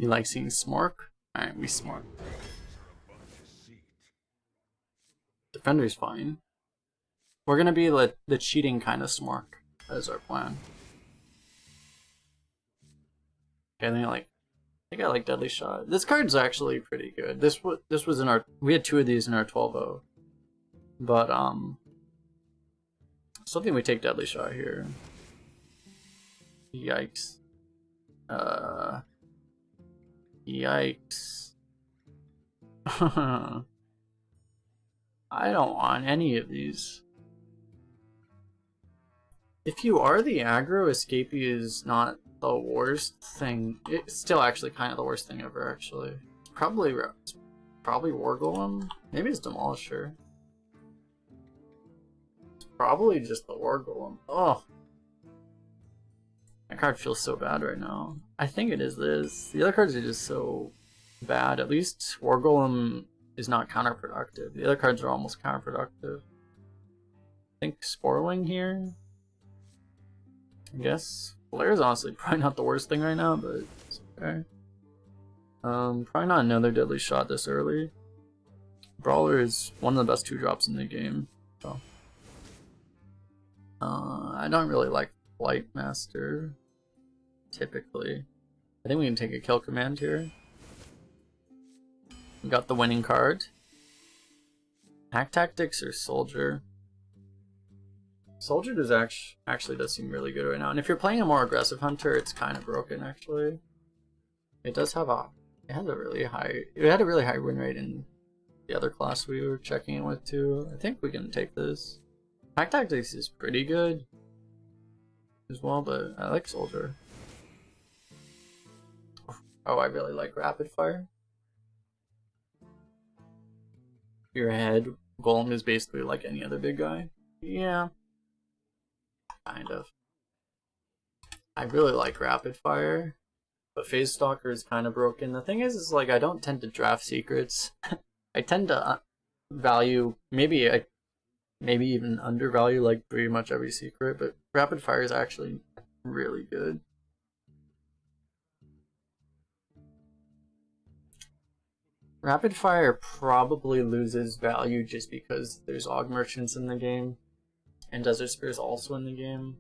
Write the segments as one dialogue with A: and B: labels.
A: You like seeing Smork? Alright, we Smork. Defender's fine. We're gonna be the cheating kind of Smork. That is our plan. Okay, I think I like Deadly Shot. This card's actually pretty good. This was in our, we had 2 of these in our 12-0. But something we take Deadly Shot here. Yikes. Yikes. I don't want any of these. If you are the aggro, Escapee is not the worst thing. It's still actually kind of the worst thing ever, actually. Probably War Golem. Maybe it's Demolisher. It's probably just the War Golem. Oh. My card feels so bad right now. I think it is this. The other cards are just so bad. At least War Golem is not counterproductive. The other cards are almost counterproductive. I think Sporling here. I guess. Blair is honestly probably not the worst thing right now, but it's okay. Probably not another Deadly Shot this early. Brawler is one of the best 2-drops in the game. So. I don't really like Flight Master. Typically. I think we can take a kill command here. We got the winning card. Hack Tactics or Soldier? Soldier does actually does seem really good right now. And if you're playing a more aggressive hunter, it's kind of broken actually. It does have it had a really high win rate in the other class we were checking in with too. I think we can take this. Hack Tactics is pretty good as well, but I like Soldier. Oh, I really like Rapid Fire. Your head Golem is basically like any other big guy. Yeah. Kind of. I really like Rapid Fire, but Phase Stalker is kind of broken. The thing is like I don't tend to draft secrets. I tend to value, maybe even undervalue like pretty much every secret, but Rapid Fire is actually really good. Rapid Fire probably loses value just because there's Aug Merchants in the game. And Desert Spear is also in the game.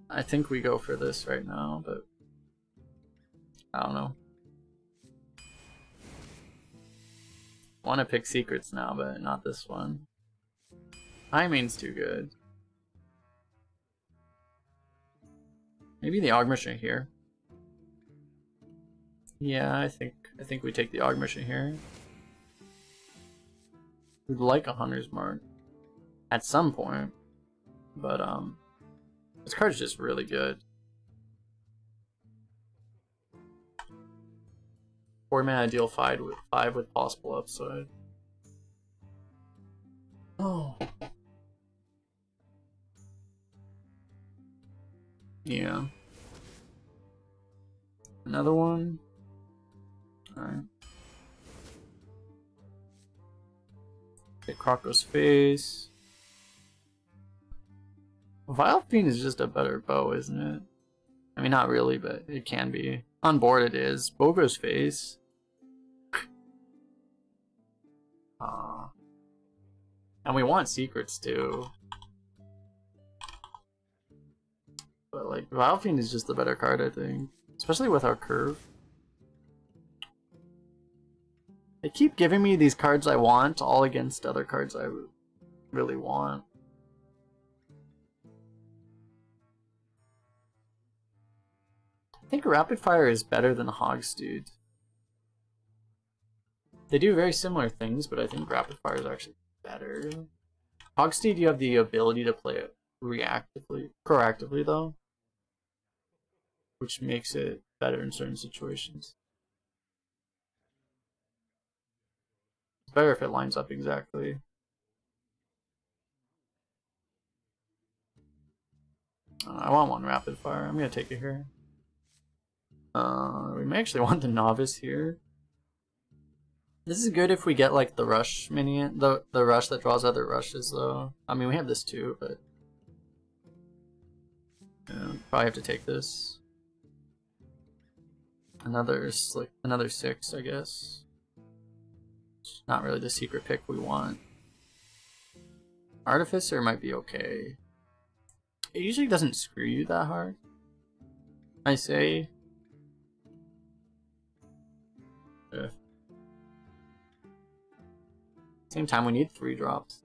A: I think we go for this right now, but I don't know. I want to pick secrets now, but not this one. Timing's too good. Maybe the Aug Merchant here. Yeah, I think we take the Aug Merchant here. We'd like a Hunter's Mark at some point. But this card's just really good. 4 mana deal 5 with possible upside. Oh. Yeah. Another one. Alright. Hit Croco's face. Vile Fiend is just a better bow, isn't it? I mean, not really, but it can be. On board it is. Bogo's face. And we want secrets too. But like, Vile Fiend is just the better card, I think. Especially with our curve. They keep giving me these cards I want, all against other cards I really want. I think Rapid Fire is better than Hogsteed. They do very similar things, but I think Rapid Fire is actually better. Hogsteed, you have the ability to play it proactively though, which makes it better in certain situations. It's better if it lines up exactly. I want one Rapid Fire. I'm gonna take it here. We may actually want the Novice here. This is good if we get like the rush minion, the rush that draws other rushes though. I mean, we have this too, but yeah, probably have to take this. Another 6, I guess. It's not really the secret pick we want. Artificer might be okay. It usually doesn't screw you that hard, I say. Same time, we need 3 drops.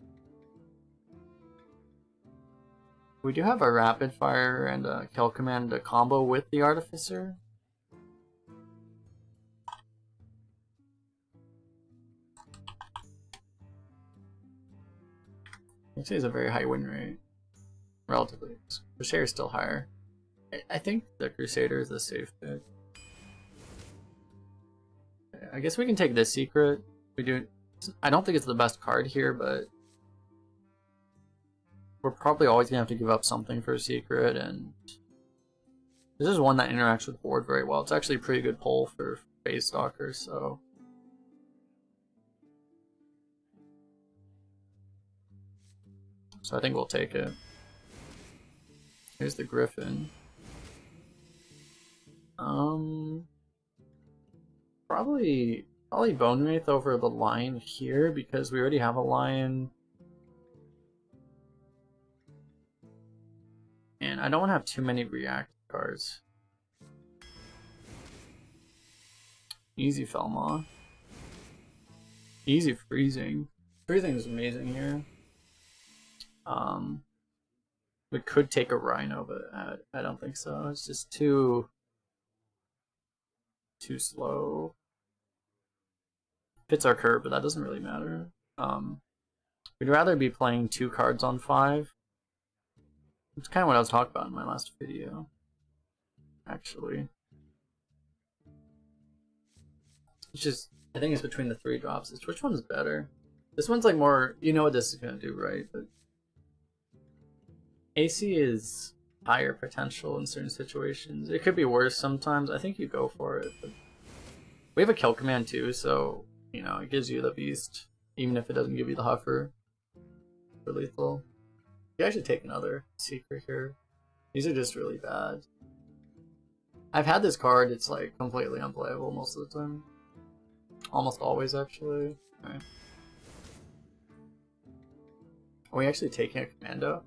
A: We do have a rapid fire and a kill command to combo with the artificer. Actually, has a very high win rate, relatively. Crusader is still higher. I think the Crusader is the safe pick. I guess we can take this secret. We do. I don't think it's the best card here, but we're probably always gonna have to give up something for a secret, and this is one that interacts with the board very well. It's actually a pretty good pull for Phase Stalker, so. So I think we'll take it. Here's the Griffin. Probably Bone Wraith over the Lion here because we already have a Lion. And I don't want to have too many react cards. Easy Felmaw. Easy Freezing. Freezing is amazing here. We could take a Rhino, but I don't think so. It's just too slow. Fits our curve, but that doesn't really matter. We'd rather be playing 2 cards on 5. It's kind of what I was talking about in my last video, actually. It's just, I think it's between the 3 drops. It's which one's better? This one's like more, you know what this is gonna do, right? But AC is higher potential in certain situations. It could be worse sometimes. I think you go for it. But we have a kill command too, so you know it gives you the beast, even if it doesn't give you the huffer for lethal. You actually take another secret here. These are just really bad. I've had this card, it's like completely unplayable most of the time. Almost always, actually. Alright. Are we actually taking a commando?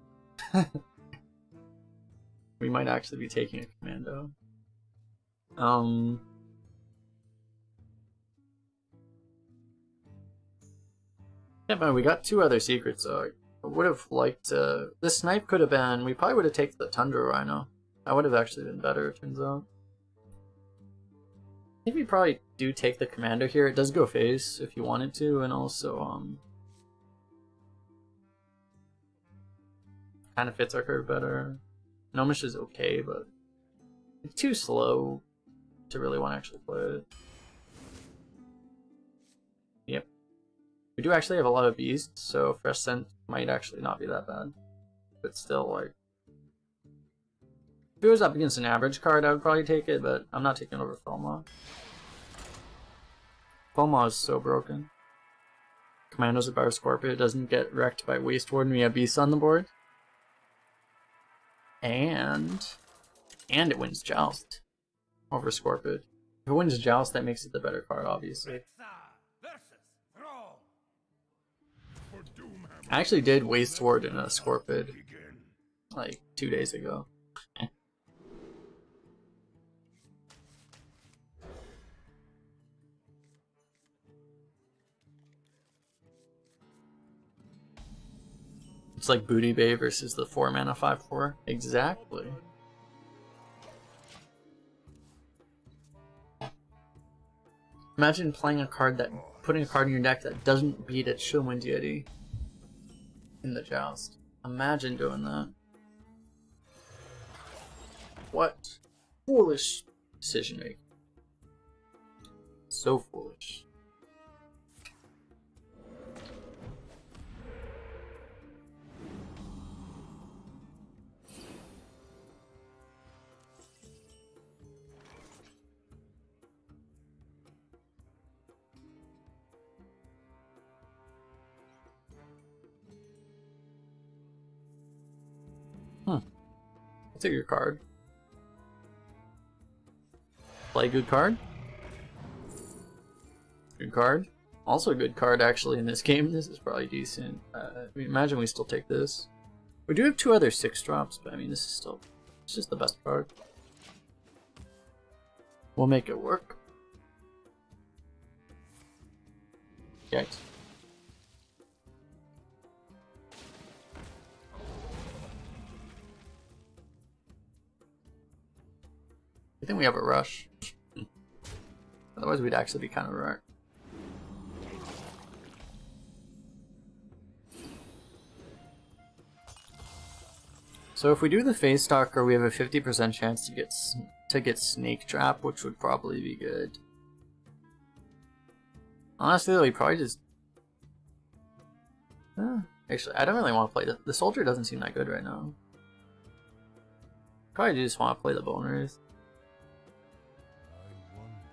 A: We might actually be taking a commando. Yeah, but we got 2 other secrets, so I would have liked to... This snipe could have been... We probably would have taken the Tundra Rhino. That would have actually been better, it turns out. I think we probably do take the commando here. It does go face if you wanted to, and also, kind of fits our curve better. Gnomish is okay, but it's too slow to really want to actually play it. Yep. We do actually have a lot of beasts, so Fresh Scent might actually not be that bad. But still, like... If it was up against an average card, I would probably take it, but I'm not taking over Felmaw. Felmaw is so broken. Commando's a Bar Scorpion, it doesn't get wrecked by Waste Warden, we have beasts on the board. And it wins Joust over Scorpid. If it wins Joust, that makes it the better card, obviously. I actually did Waste Ward in a Scorpid like 2 days ago. It's like Booty Bay versus the 4 mana 5/4. Exactly. Imagine playing a card that, putting a card in your deck that doesn't beat its Shilwind Deity in the Joust. Imagine doing that. What foolish decision making. So foolish. I'll take your card. Play good card. Good card. Also a good card actually in this game. This is probably decent. I mean, imagine we still take this. We do have 2 other 6 drops, but I mean this is still, it's just the best card. We'll make it work. Yikes. I think we have a rush. Otherwise we'd actually be kind of right. So if we do the Phase Stalker, we have a 50% chance to get Snake Trap, which would probably be good. Honestly though, we probably just... actually, I don't really want to play the Soldier doesn't seem that good right now. Probably just want to play the Bone Wraith.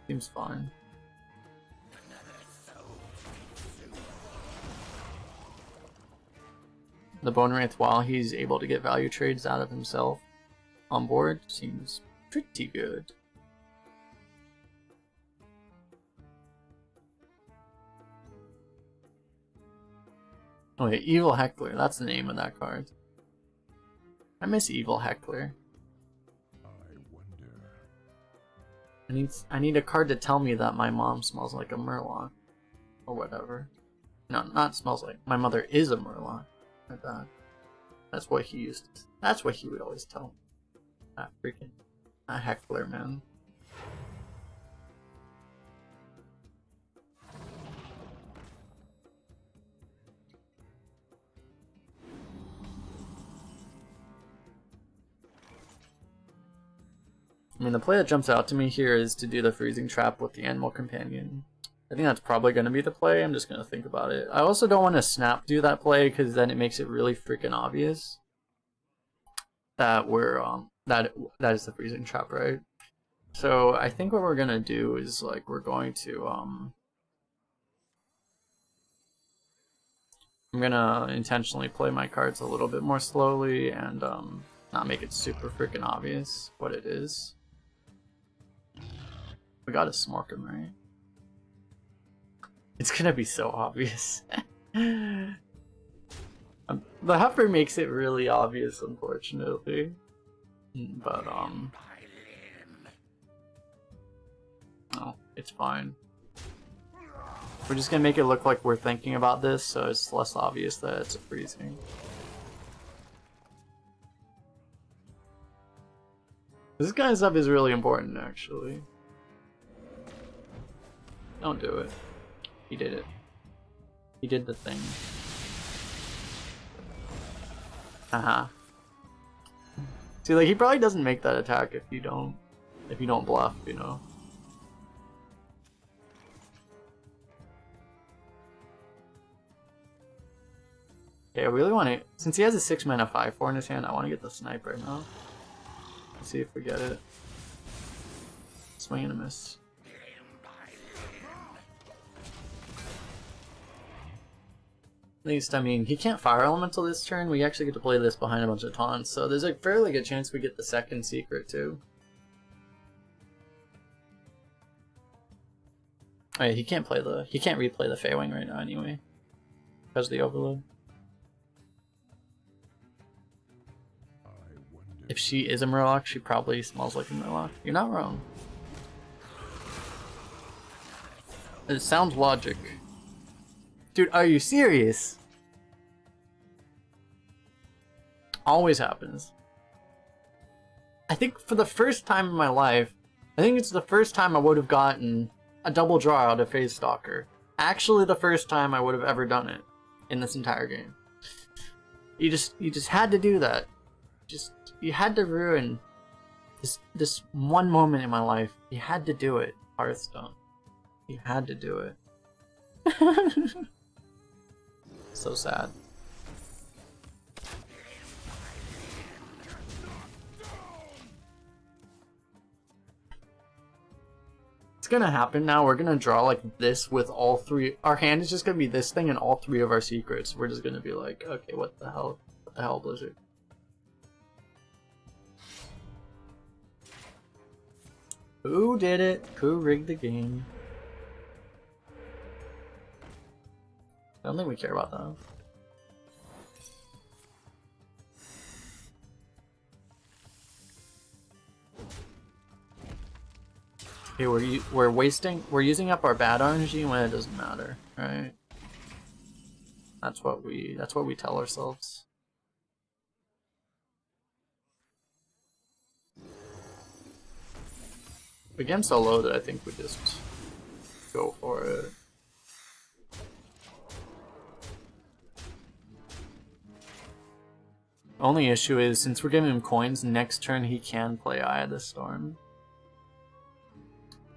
A: Seems fine. The Bone Wraith, while he's able to get value trades out of himself on board, seems pretty good. Oh wait, Evil Heckler, that's the name of that card. I miss Evil Heckler. I need a card to tell me that my mom smells like a Murloc. Or whatever. No, not smells like. My mother is a Murloc. Like that. That's what he used to, that's what he would always tell me. That freaking... That Heckler, man. I mean, the play that jumps out to me here is to do the Freezing Trap with the Animal Companion. I think that's probably going to be the play. I'm just going to think about it. I also don't want to snap do that play because then it makes it really freaking obvious that we're that is the Freezing Trap, right? So I think what we're going to do is like we're going to I'm going to intentionally play my cards a little bit more slowly and not make it super freaking obvious what it is. We gotta smork him, right? It's gonna be so obvious. The Huffer makes it really obvious, unfortunately. But, no, it's fine. We're just gonna make it look like we're thinking about this, so it's less obvious that it's a freezing. This guy's up is really important, actually. Don't do it. He did it. He did the thing. Haha. See, like, he probably doesn't make that attack if you don't bluff, you know? Okay, I really want to... Since he has a 6-mana 5/4 in his hand, I want to get the snipe right now. Let's see if we get it. Swing and a miss. At least, I mean, he can't Fire Elemental this turn. We actually get to play this behind a bunch of taunts, so there's a fairly good chance we get the second secret, too. Oh yeah, he can't replay the Feywing right now anyway. Because of the overload. If she is a Murloc, she probably smells like a Murloc. You're not wrong. It sounds logic. Dude, are you serious? Always happens. I think for the first time in my life, I think it's the first time I would have gotten a double draw out of Phase Stalker. Actually the first time I would have ever done it in this entire game. You just had to do that. You had to ruin this one moment in my life. You had to do it, Hearthstone. You had to do it. So sad. It's gonna happen now. We're gonna draw like this with all three. Our hand is just gonna be this thing and all three of our secrets. We're just gonna be like, okay, what the hell? What the hell, Blizzard? Who did it? Who rigged the game? I don't think we care about that. Okay, we're using up our bad RNG when it doesn't matter, right? That's what we tell ourselves. The game's so low that I think we just go for it. Only issue is, since we're giving him coins, next turn he can play Eye of the Storm.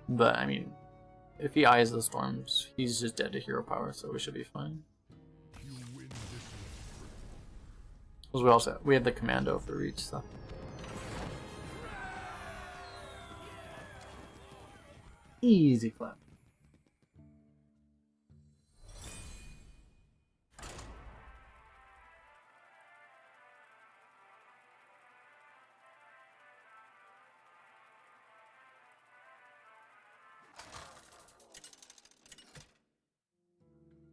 A: But, I mean, if he Eyes the Storms, he's just dead to hero power, so we should be fine. Because we have the Commando for reach, so. Easy clap.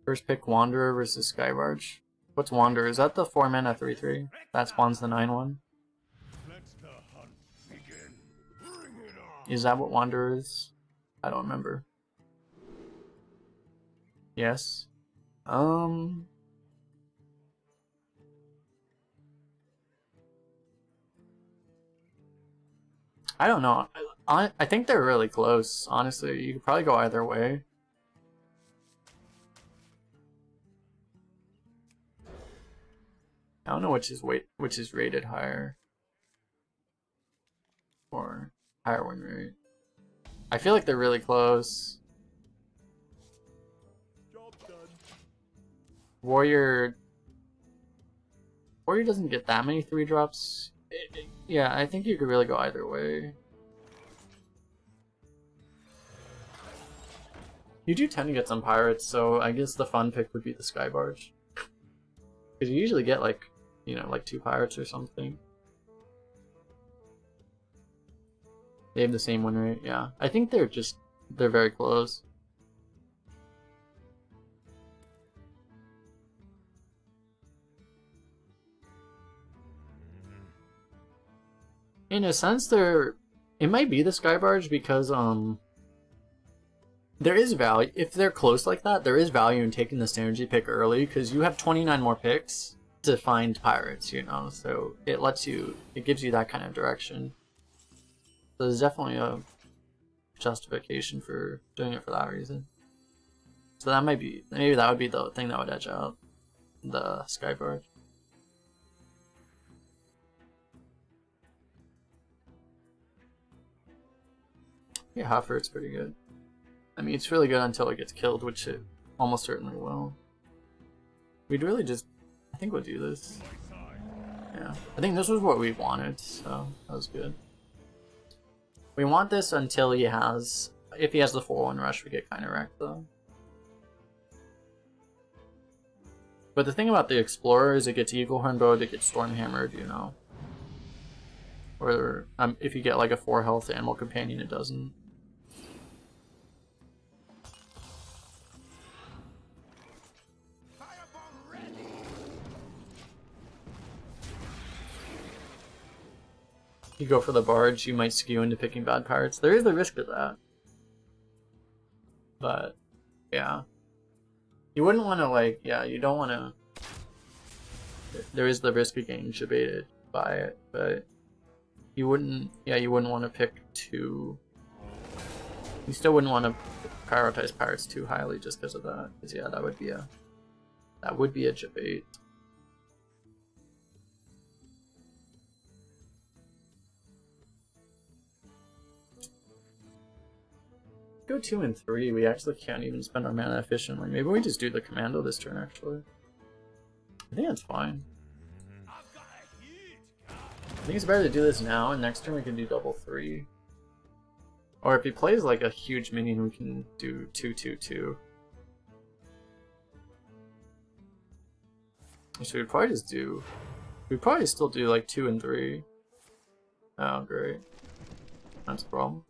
A: First pick Wanderer versus Skybarge. What's Wanderer? Is that the 4-mana 3/3? That spawns the 9/1? Is that what Wanderer is? I don't remember. Yes. I don't know. I think they're really close, honestly. You could probably go either way. I don't know which is rated higher. Or higher win rate. I feel like they're really close. Job done. Warrior doesn't get that many 3-drops. Yeah, I think you could really go either way. You do tend to get some pirates, so I guess the fun pick would be the Skybarge. Because you usually get like, you know, like 2 pirates or something. They have the same win rate, yeah. I think they're very close. In a sense, it might be the Skybarge because there is value if they're close like that. There is value in taking the synergy pick early because you have 29 more picks to find pirates, you know. So it gives you that kind of direction. So there's definitely a justification for doing it for that reason. So that maybe that would be the thing that would edge out the Skybarge. Yeah, Hoffert's pretty good. I mean, it's really good until it gets killed, which it almost certainly will. We'd really just... I think we'll do this. Yeah. I think this was what we wanted, so that was good. We want this until he has... If he has the 4-1 rush, we get kind of wrecked, though. But the thing about the Explorer is it gets Eagle Hornbowed, it gets Stormhammered, you know. Or if you get like a 4 health Animal Companion, it doesn't. You go for the barge, you might skew into picking bad pirates. There is the risk of that. But, yeah. You wouldn't want to, like, yeah, you don't want to... There is the risk of getting debated by it, but... You wouldn't want to pick too... You still wouldn't want to prioritize pirates too highly just because of that. Because, yeah, that would be a debate. Go 2 and 3, we actually can't even spend our mana efficiently. Maybe we just do the commando this turn, actually. I think that's fine. I think it's better to do this now, and next turn we can do double 3. Or if he plays like a huge minion, we can do 2/2/2. So we'd probably just do... We'd probably still do like 2 and 3. Oh, great. That's a problem.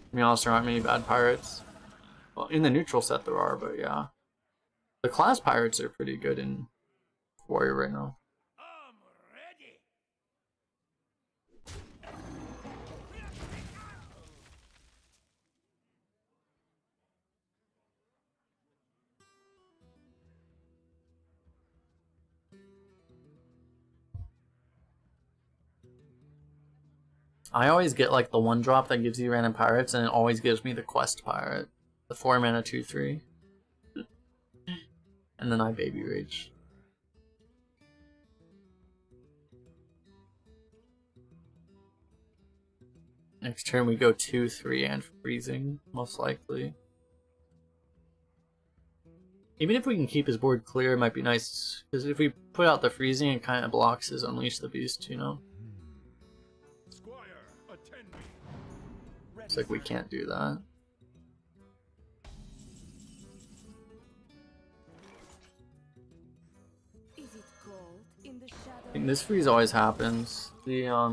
A: To be honest, there aren't many bad pirates. Well, in the neutral set there are, but yeah. The class pirates are pretty good in Warrior right now. I always get like the 1-drop that gives you random pirates, and it always gives me the quest pirate. The 4 mana 2/3. And then I baby rage. Next turn we go 2/3 and freezing, most likely. Even if we can keep his board clear, it might be nice, because if we put out the freezing, it kind of blocks his Unleash the Beast, you know? It's like we can't do that. I think this freeze always happens. Yeah,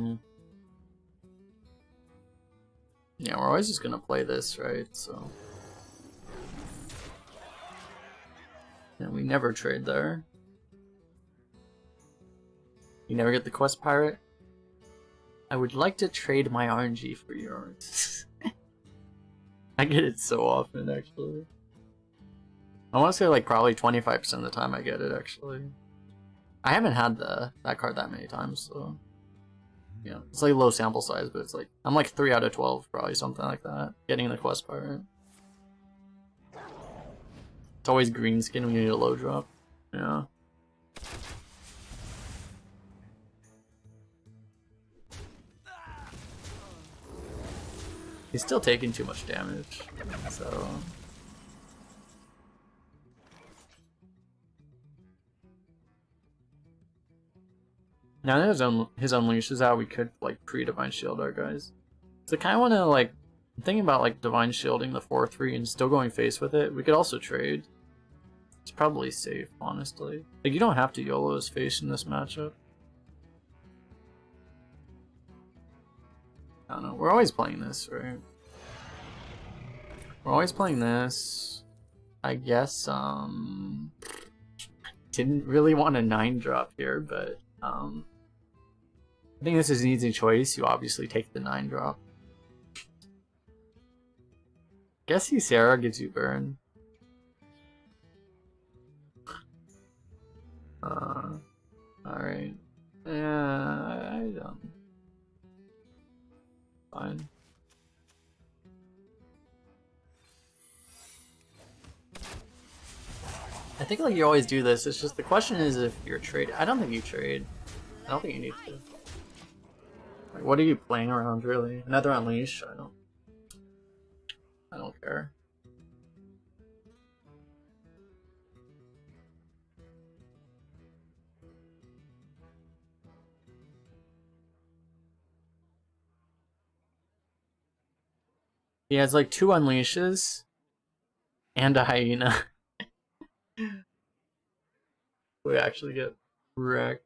A: we're always just gonna play this, right? So yeah, we never trade there. You never get the quest pirate. I would like to trade my RNG for yours. I get it so often, actually. I want to say like probably 25% of the time I get it, actually. I haven't had that card that many times, so yeah, it's like low sample size, but it's like I'm like 3 out of 12, probably something like that. Getting the quest pirate. It's always green skin when you need a low drop. Yeah. He's still taking too much damage, so. Now that his Unleash is out, we could like pre-Divine Shield our guys. So I kind of want to like, I'm thinking about like Divine Shielding the 4/3 and still going face with it. We could also trade. It's probably safe, honestly. Like you don't have to YOLO his face in this matchup. I don't know. We're always playing this, right? We're always playing this. I guess didn't really want a 9-drop here, but I think this is an easy choice. You obviously take the 9-drop. Guess Sarah gives you burn. Alright. Yeah, I don't. Fine. I think like you always do this. It's just the question is if you're trade. I don't think you trade. I don't think you need to. Like, what are you playing around really? Another Unleash? I don't care. He has like 2 Unleashes and a Hyena. We actually get wrecked.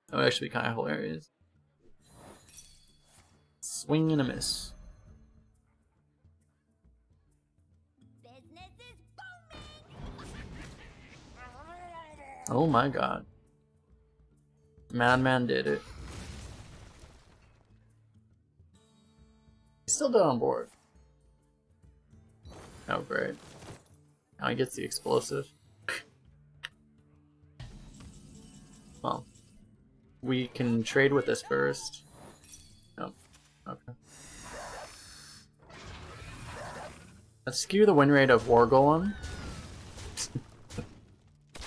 A: That would actually be kind of hilarious. Swing and a miss. Oh my god. Madman did it. He's still dead on board. Oh great. Now he gets the explosive. Well, we can trade with this first. Nope. Okay. Let's skew the win rate of War Golem.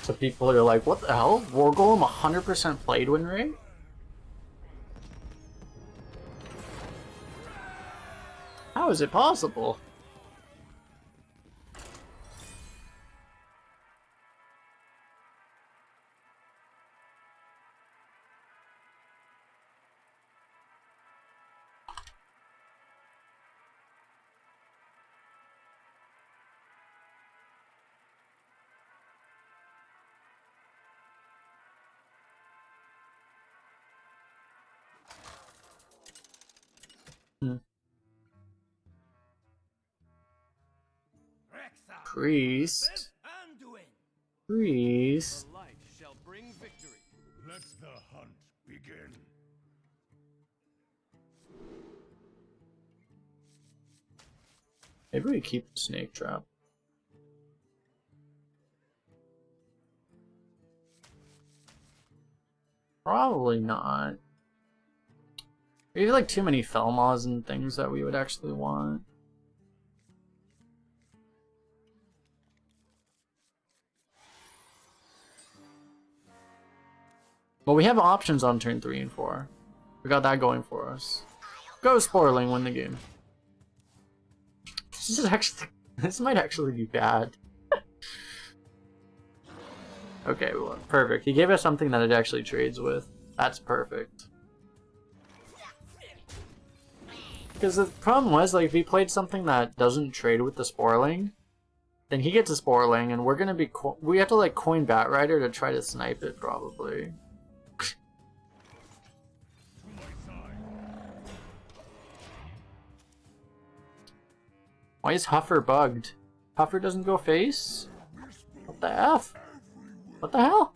A: So people are like, what the hell? War Golem 100% played win rate? How is it possible? Priest. Priest.
B: Let the hunt begin.
A: Maybe we keep the snake trap. Probably not. We have like too many Felmaws and things that we would actually want. Well, we have options on turn 3 and 4. We got that going for us. Go Sporling, win the game. This is actually, this might actually be bad. Okay, well, perfect. He gave us something that it actually trades with. That's perfect. Because the problem was, like, if he played something that doesn't trade with the Sporling, then he gets a Sporling, and we're gonna be we have to like coin Batrider to try to snipe it probably. Why is Huffer bugged? Huffer doesn't go face? What the F? What the hell?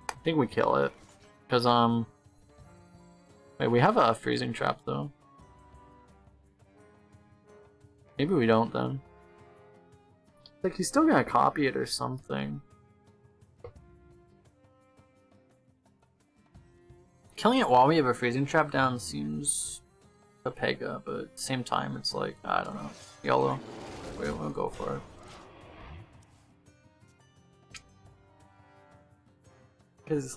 A: I think we kill it. Because, wait, we have a freezing trap, though. Maybe we don't, then. Like, he's still gonna copy it or something. Killing it while we have a freezing trap down seems a Pega, but at the same time, it's like, I don't know. YOLO. We'll go for it. Because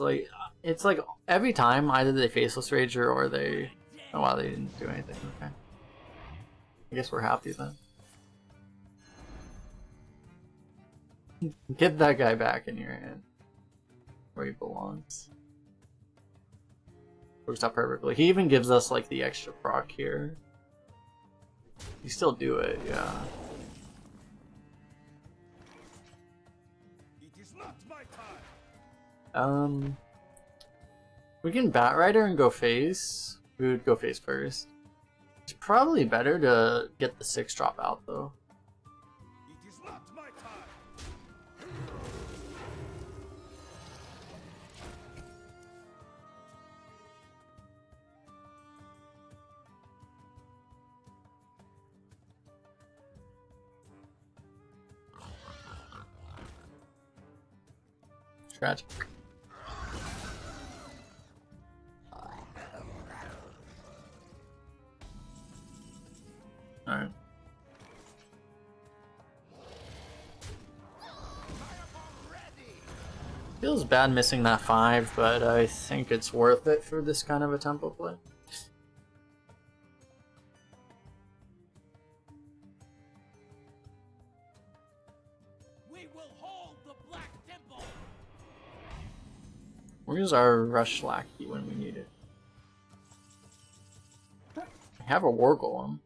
A: it's like every time either they Faceless Rager or they... Oh wow, they didn't do anything, okay. I guess we're happy then. Get that guy back in your hand. Where he belongs. Works out perfectly. He even gives us like the extra proc here. You still do it, yeah.
B: It is not my time.
A: We can Batrider and go face. We would go face first. It's probably better to get the 6 drop out though.
B: It is not my time.
A: Tragic. Alright. Feels bad missing that 5, but I think it's worth it for this kind of a tempo play.
B: We will hold the Black Temple.
A: Where's our Rush Lackey when we need it? I have a War Golem.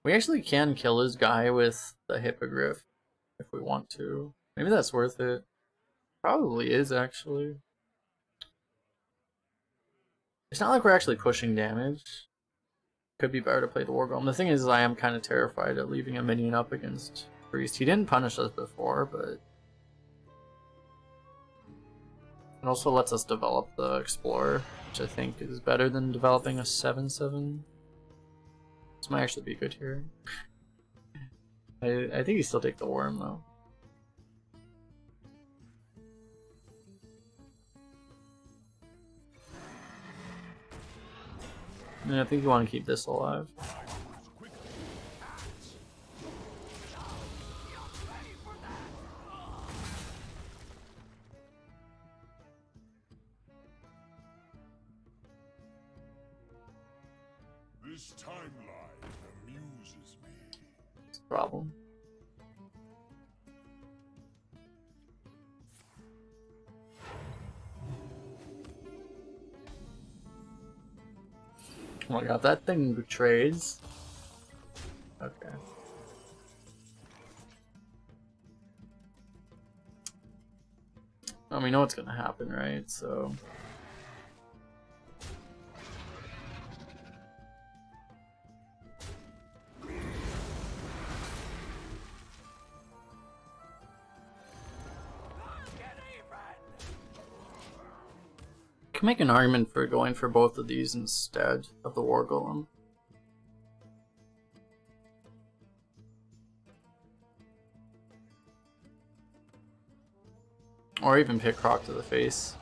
A: We actually can kill his guy with the Hippogriff if we want to. Maybe that's worth it. Probably is, actually. It's not like we're actually pushing damage. Could be better to play the War Golem. The thing is, I am kind of terrified of leaving a minion up against Priest. He didn't punish us before, but... It also lets us develop the Explorer, which I think is better than developing a 7/7. This might actually be good here. I think you still take the Worm, though. And I think you want to keep this alive.
B: This timeline amuses me.
A: It's a problem. Oh my god, that thing trades. Okay. And we know what's gonna happen, right? So can make an argument for going for both of these instead of the War Golem. Or even pick Croc to the face.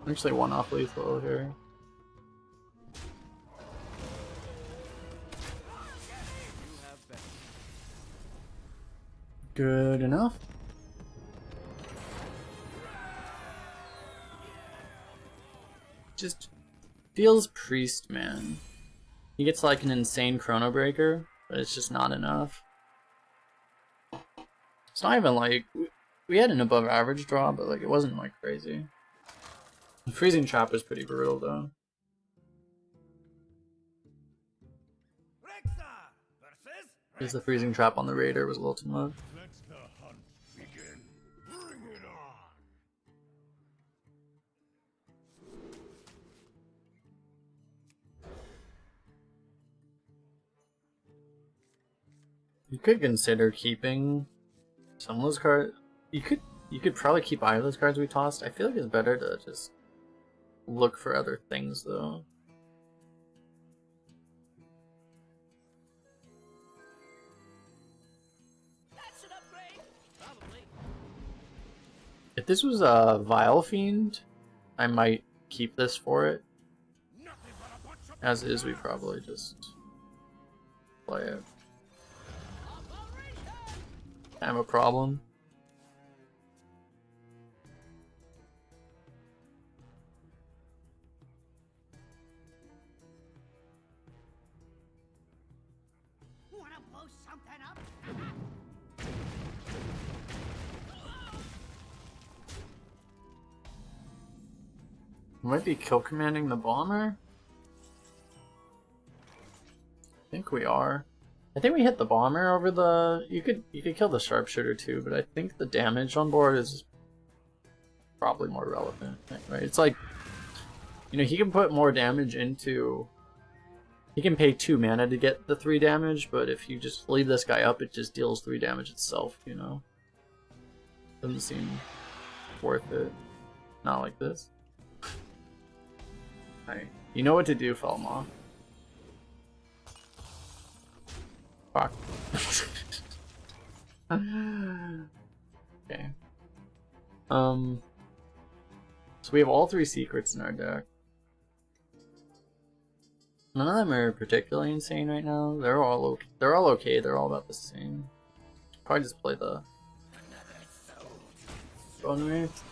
A: Actually, one off lethal here. Good enough. Just feels priest, man. He gets like an insane chrono breaker, but it's just not enough. It's not even like we had an above average draw, but like it wasn't like crazy. The freezing trap is pretty brutal though. Because the freezing trap on the raider was a little too much.
B: Let the hunt begin. Bring it on.
A: You could consider keeping some of those cards. You could probably keep either of those cards we tossed. I feel like it's better to just look for other things though.
B: That's an upgrade. Probably.
A: If this was a Vile Fiend, I might keep this for it.
B: Nothing but a bunch of
A: As is, we probably just play it. I have a problem.
B: Wanna blow something up?
A: Might be kill commanding the bomber. I think we are. I think we hit the bomber over the. You could kill the sharpshooter too, but I think the damage on board is probably more relevant, right? It's like, you know, he can put more damage into. He can pay 2 mana to get the 3 damage, but if you just leave this guy up, it just deals 3 damage itself. You know, doesn't seem worth it. Not like this. Alright, you know what to do, Felma. Fuck. Okay. So we have all 3 secrets in our deck. None of them are particularly insane right now. They're all okay. They're all about the same. Probably just play the Bone Wraith.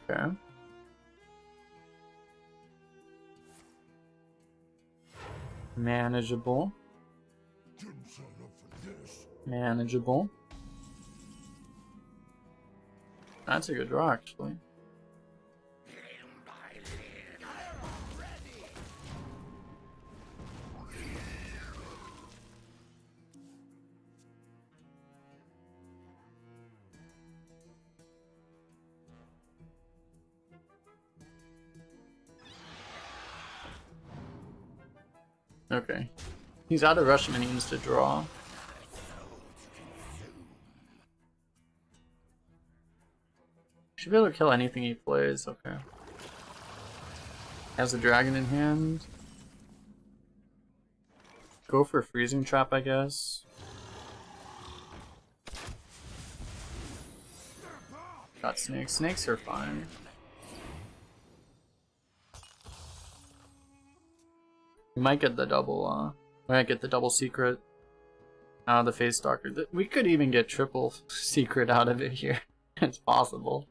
A: Okay. Manageable.
B: Didn't sign up for this.
A: Manageable. That's a good draw, actually. Okay. He's out of rush minions to draw. Should be able to kill anything he plays, okay. Has a dragon in hand. Go for freezing trap, I guess. Got snakes. Snakes are fine. We might get the double, we might get the double secret out of the Face Stalker. We could even get triple secret out of it here. It's possible.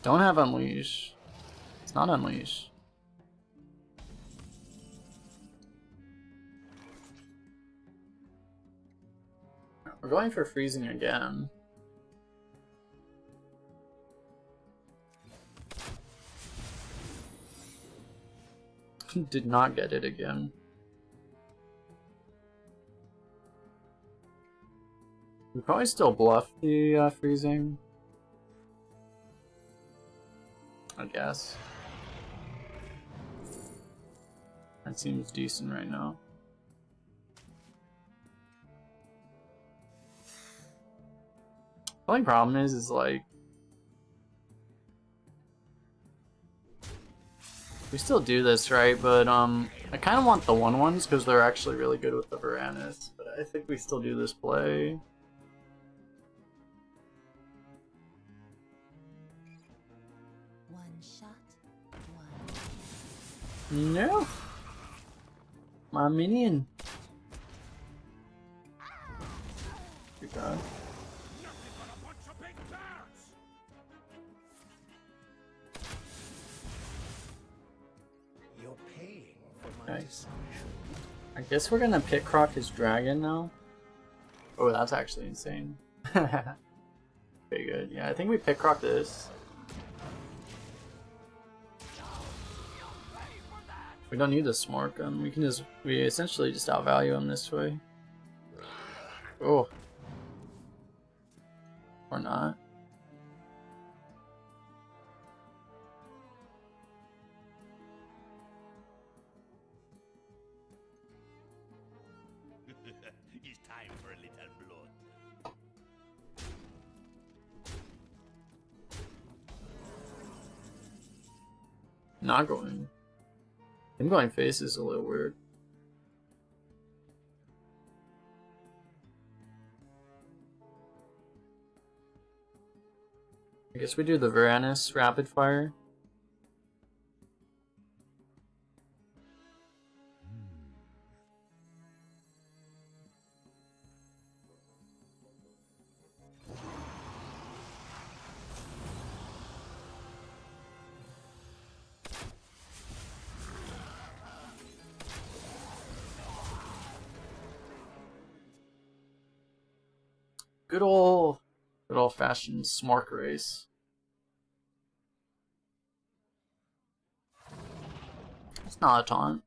A: Don't have Unleash. It's not Unleash. We're going for freezing again. Did not get it again. We probably still bluff the freezing, I guess. That seems decent right now. The only problem is like we still do this, right? But I kind of want the 1/1s because they're actually really good with the Varanus. But I think we still do this play.
C: One shot, one.
A: No, my minion. Good God.
B: Nothing but a bunch of big birds.
D: You're paying for my
A: Nice. I guess we're gonna pit croc his dragon now. Oh, that's actually insane. Pretty good. Yeah, I think we pit croc this. We don't need the smart gun. We essentially just outvalue him this way. Oh. Or not.
B: It's time for a little blood.
A: Not going. Him going face is a little weird. I guess we do the Varanus rapid fire. Good old fashioned smart race. It's not a taunt.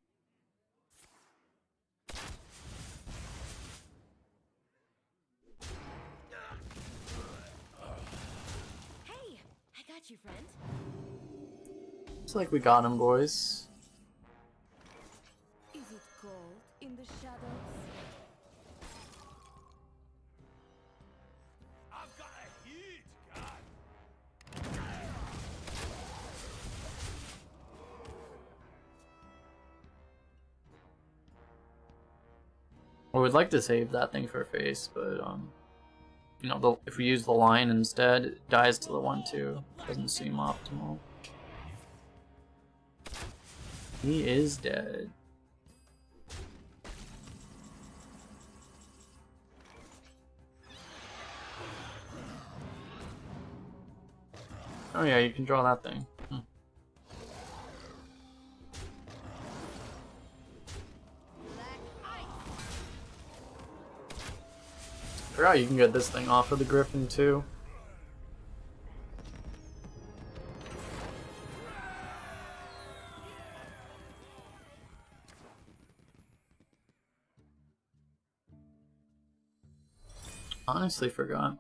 C: Hey, I got you, friend.
A: It's like we got him, boys.
C: Is it cold in the shadows?
B: I've got a huge gun.
A: Well, we'd like to save that thing for face, but you know, if we use the line instead, it dies to the 1/2. Doesn't seem optimal. He is dead. Oh yeah, you can draw that thing. Forgot you can get this thing off of the Griffin too. Honestly forgot.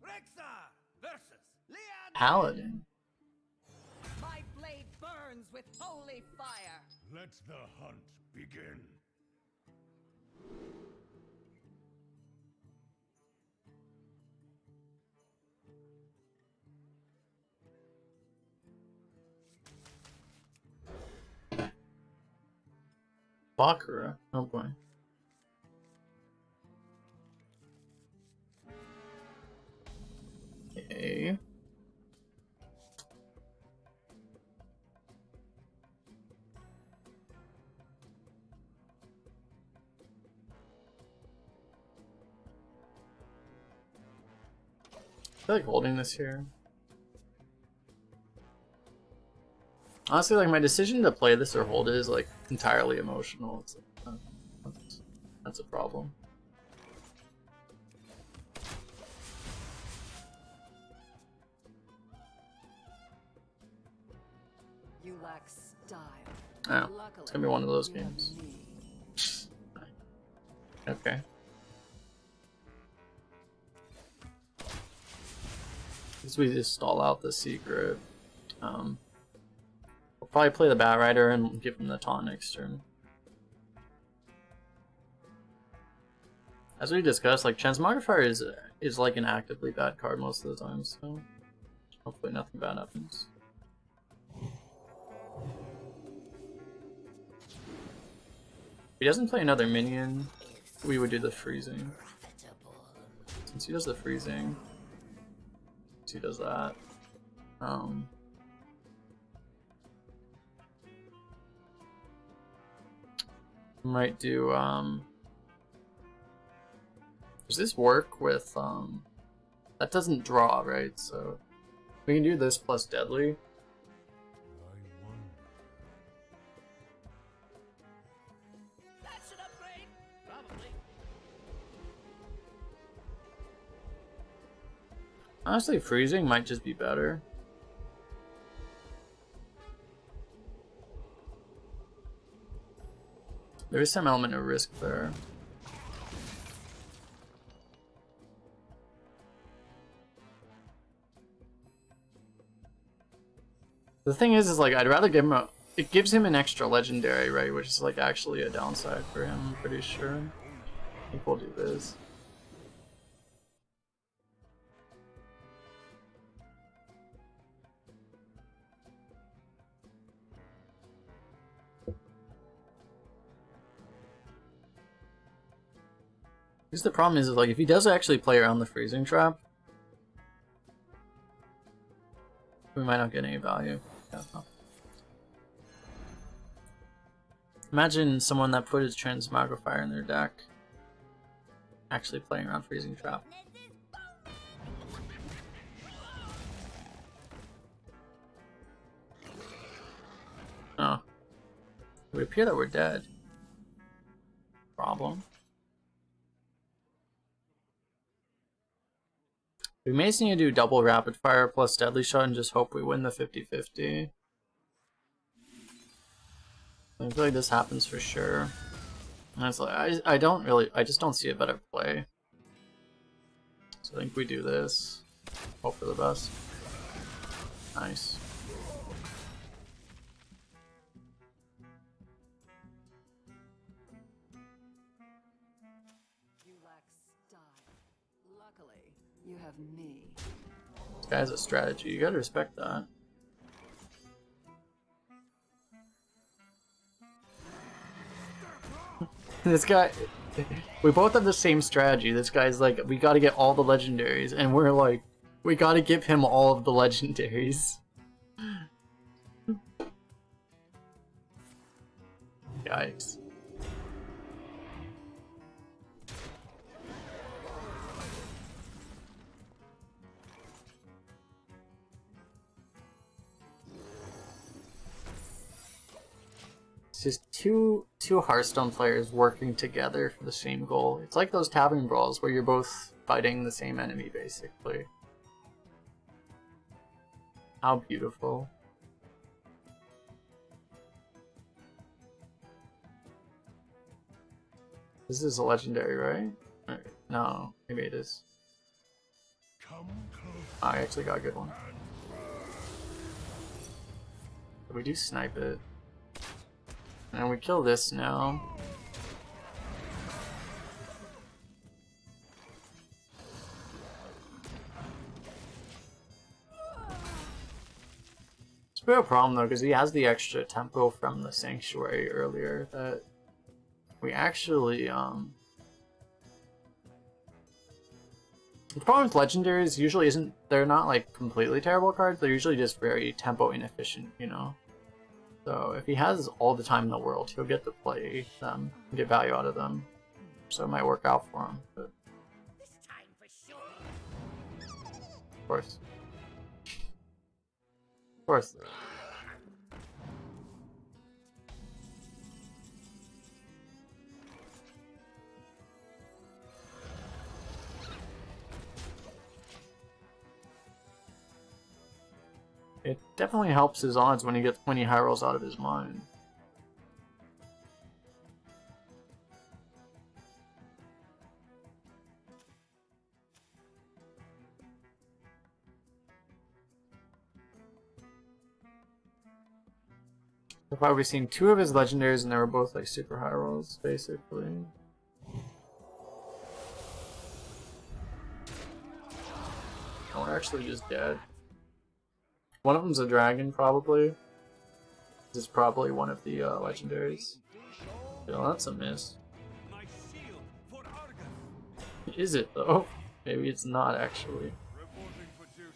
B: Rexar versus
A: Paladin.
E: My blade burns with holy fire.
B: Let the hunt begin.
A: Bakura. Oh boy. Okay. I feel like holding this here. Honestly, like my decision to play this or hold it is like entirely emotional. It's like, that's a problem.
E: You lack style.
A: Oh, it's gonna be one of those
E: You have
A: games.
E: me.
A: Okay. Guess we just stall out the secret. We'll probably play the Bat Rider and give him the taunt next turn. As we discussed, like Transmogrifier is like an actively bad card most of the time, so hopefully nothing bad happens. If he doesn't play another minion, we would do the freezing. Since he does the freezing, he does that. Might do does this work with that doesn't draw, right? So we can do this plus deadly.
B: That's an upgrade. Probably.
A: Honestly, freezing might just be better. There is some element of risk there. The thing is like I'd rather give him a. It gives him an extra legendary, right? Which is like actually a downside for him. I'm pretty sure. I think we'll do this. Because the problem is like if he does actually play around the freezing trap, we might not get any value. Yeah, no. Imagine someone that put his Transmogrifier in their deck actually playing around freezing trap. Oh. It would appear that we're dead. Problem. We may just need to do double rapid fire plus deadly shot and just hope we win the 50-50. I feel like this happens for sure. And it's like I just don't see a better play. So I think we do this. Hope for the best. Nice.
E: You lack style. Luckily, you have me.
A: This guy has a strategy. You gotta respect that. This guy, we both have the same strategy. This guy's like, we gotta get all the legendaries, and we're like, we gotta give him all of the legendaries. Yikes. It's just two Hearthstone players working together for the same goal. It's like those tavern brawls where you're both fighting the same enemy, basically. How beautiful. This is a legendary, right? No, maybe it is.
B: Come close.
A: I actually got a good one.
B: And
A: We do snipe it. And we kill this now. It's a bit of a problem though, because he has the extra tempo from the sanctuary earlier that we actually the problem with legendaries usually isn't, they're not like completely terrible cards, they're usually just very tempo inefficient, you know? So if he has all the time in the world, he'll get to play them, and get value out of them. So it might work out for him, but
E: This time for sure.
A: of course. Of course. It definitely helps his odds when he gets 20 high rolls out of his mind. So far we've seen 2 of his legendaries and they were both like super high rolls, basically. Oh, we're actually just dead. One of them's a dragon, probably. This is probably one of the legendaries. Yeah, that's a miss.
B: My shield for Argus.
A: Is it though? Maybe it's not actually.
B: Reporting for duty.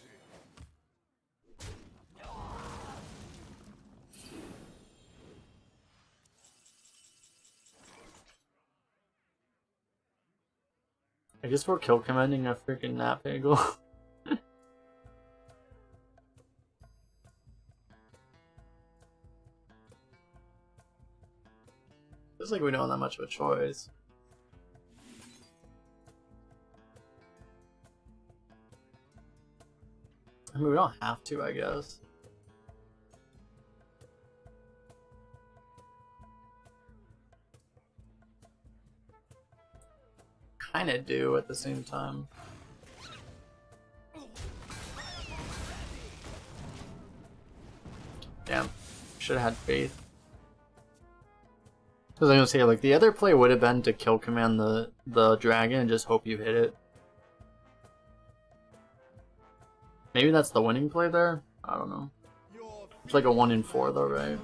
A: I guess we're kill commanding a freaking nap bagel. Feels like we don't have that much of a choice. I mean, we don't have to, I guess. Kinda do at the same time. Damn. Should have had faith. Because I was gonna say, like, the other play would have been to kill command the dragon and just hope you hit it. Maybe that's the winning play there? I don't know. It's like a 1 in 4 though, right?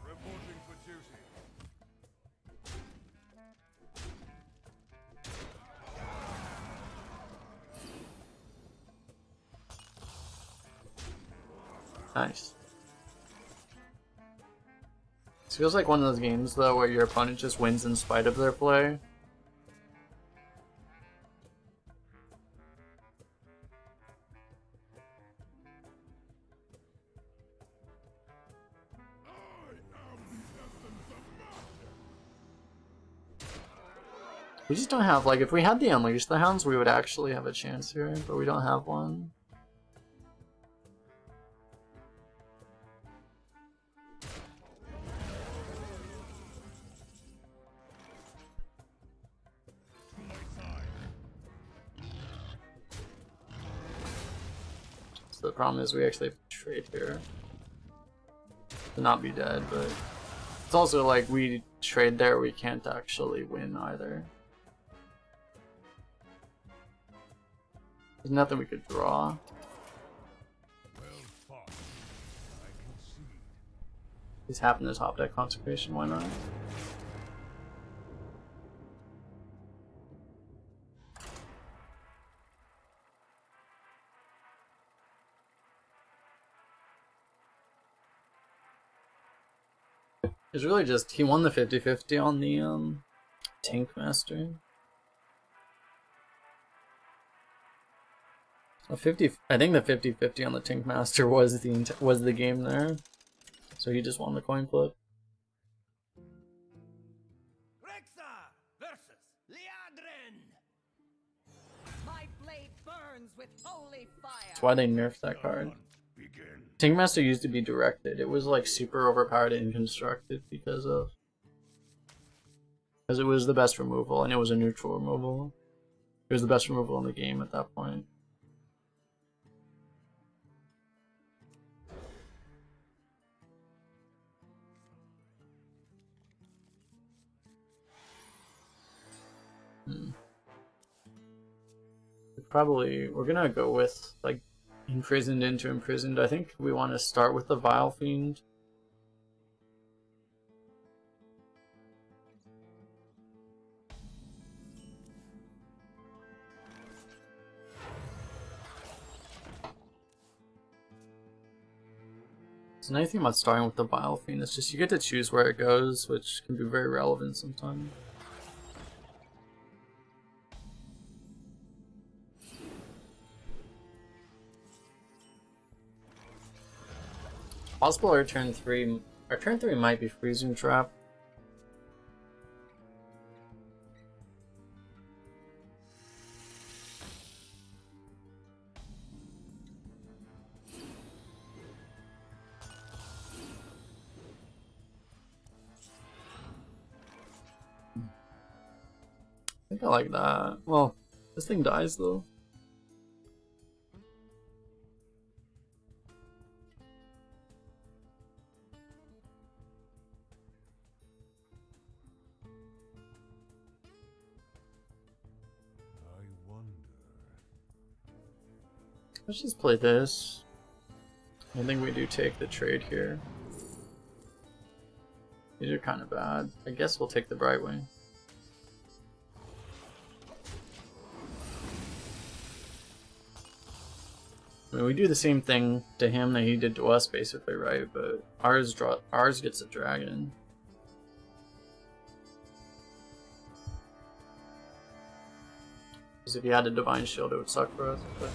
B: Reporting for duty.
A: Nice. This feels like one of those games though where your opponent just wins in spite of their play. We just don't have, like, if we had the Unleash the Hounds, we would actually have a chance here, but we don't have one. So the problem is we actually have to trade here to not be dead, but it's also like we trade there, we can't actually win either. There's nothing we could draw.
B: Well fought. I concede.
A: He's having the top deck consecration, why not? It's really just, he won the 50-50 on the Tank Master. A 50, I think the 50-50 on the Tank Master was the game there. So he just won the coin flip.
E: Rexa versus Liadrin. My blade burns with holy fire.
A: That's why they nerfed that card.
B: Begin.
A: Tank Master used to be directed. It was like super overpowered and constructed because it was the best removal and it was a neutral removal. It was the best removal in the game at that point. We're gonna go with like imprisoned into imprisoned. I think we want to start with the Vile Fiend. The nice thing about starting with the Vile Fiend is just you get to choose where it goes, which can be very relevant sometimes. Possible our turn 3 might be Freezing Trap. I think I like that. Well, this thing dies though.
B: I wonder.
A: Let's just play this. I think we do take the trade here. These are kind of bad. I guess we'll take the Brightwing. I mean, we do the same thing to him that he did to us, basically, right? But ours gets a dragon. Because if he had a Divine Shield, it would suck for us. But...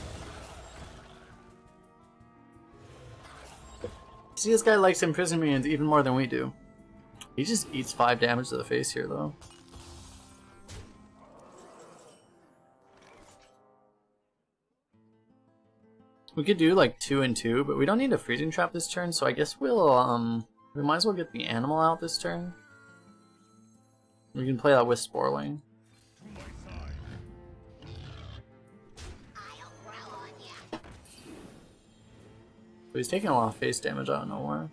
A: See, this guy likes Imprison Minions even more than we do. He just eats 5 damage to the face here, though. We could do like 2 and 2, but we don't need a Freezing Trap this turn, so I guess we'll we might as well get the animal out this turn. We can play that with Sporling. But he's taking a lot of face damage out of nowhere.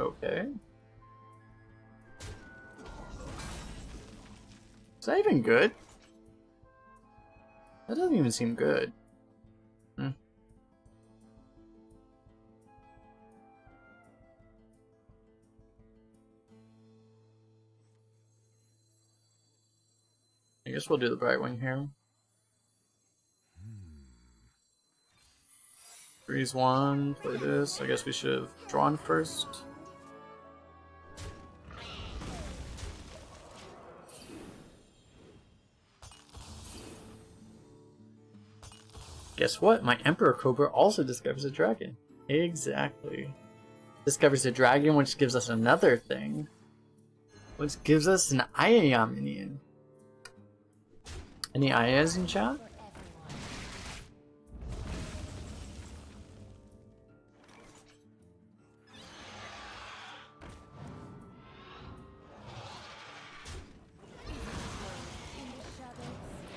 A: Okay. Is that even good? That doesn't even seem good. Hmm. I guess we'll do the Brightwing here. Freeze 1, play this. I guess we should have drawn first. Guess what? My Emperor Cobra also discovers a dragon. Exactly. Discovers a dragon, which gives us another thing. Which gives us an Aya minion. Any Ayas in chat?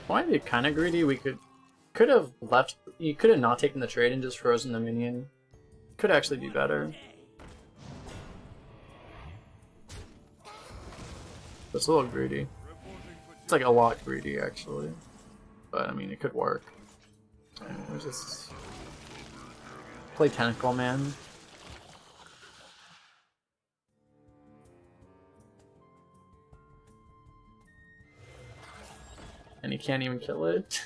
A: Might be kind of greedy. We could have left. You could have not taken the trade and just frozen the minion. Could actually be better. It's a little greedy. It's like a lot greedy actually, but I mean it could work. We'll just play Tentacle Man. And he can't even kill it.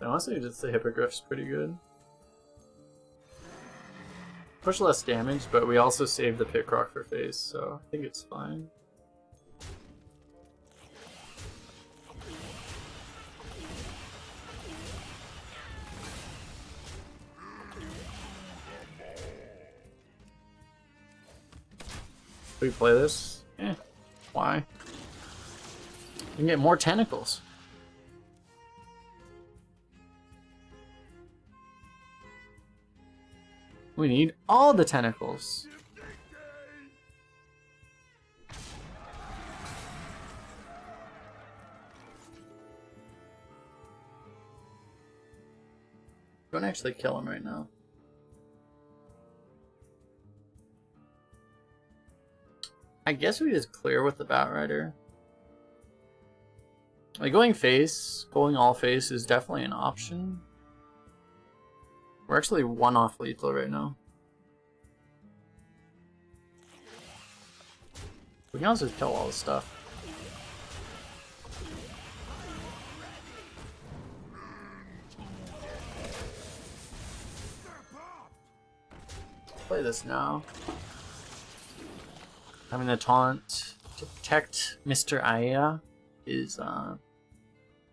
A: Honestly, just the Hippogriff's pretty good. Push less damage, but we also save the Picroc for face, so I think it's fine. we play this? Eh, why? You can get more tentacles. We need all the tentacles. Don't actually kill him right now. I guess we just clear with the Batrider. Like going face, going all face is definitely an option. We're actually one off lethal right now. We can also kill all the stuff. Play this now. Having the taunt to protect Mr. Aya is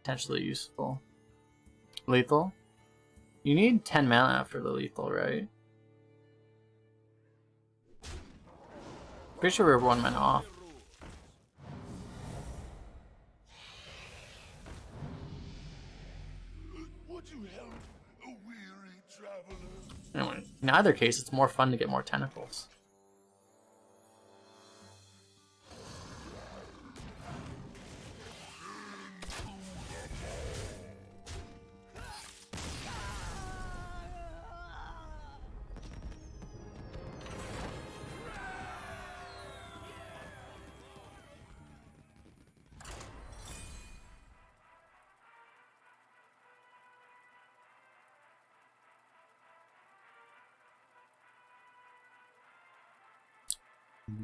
A: potentially useful. Lethal? You need 10 mana after the lethal, right? Pretty sure we're 1 mana off. Anyway, in either case, it's more fun to get more tentacles.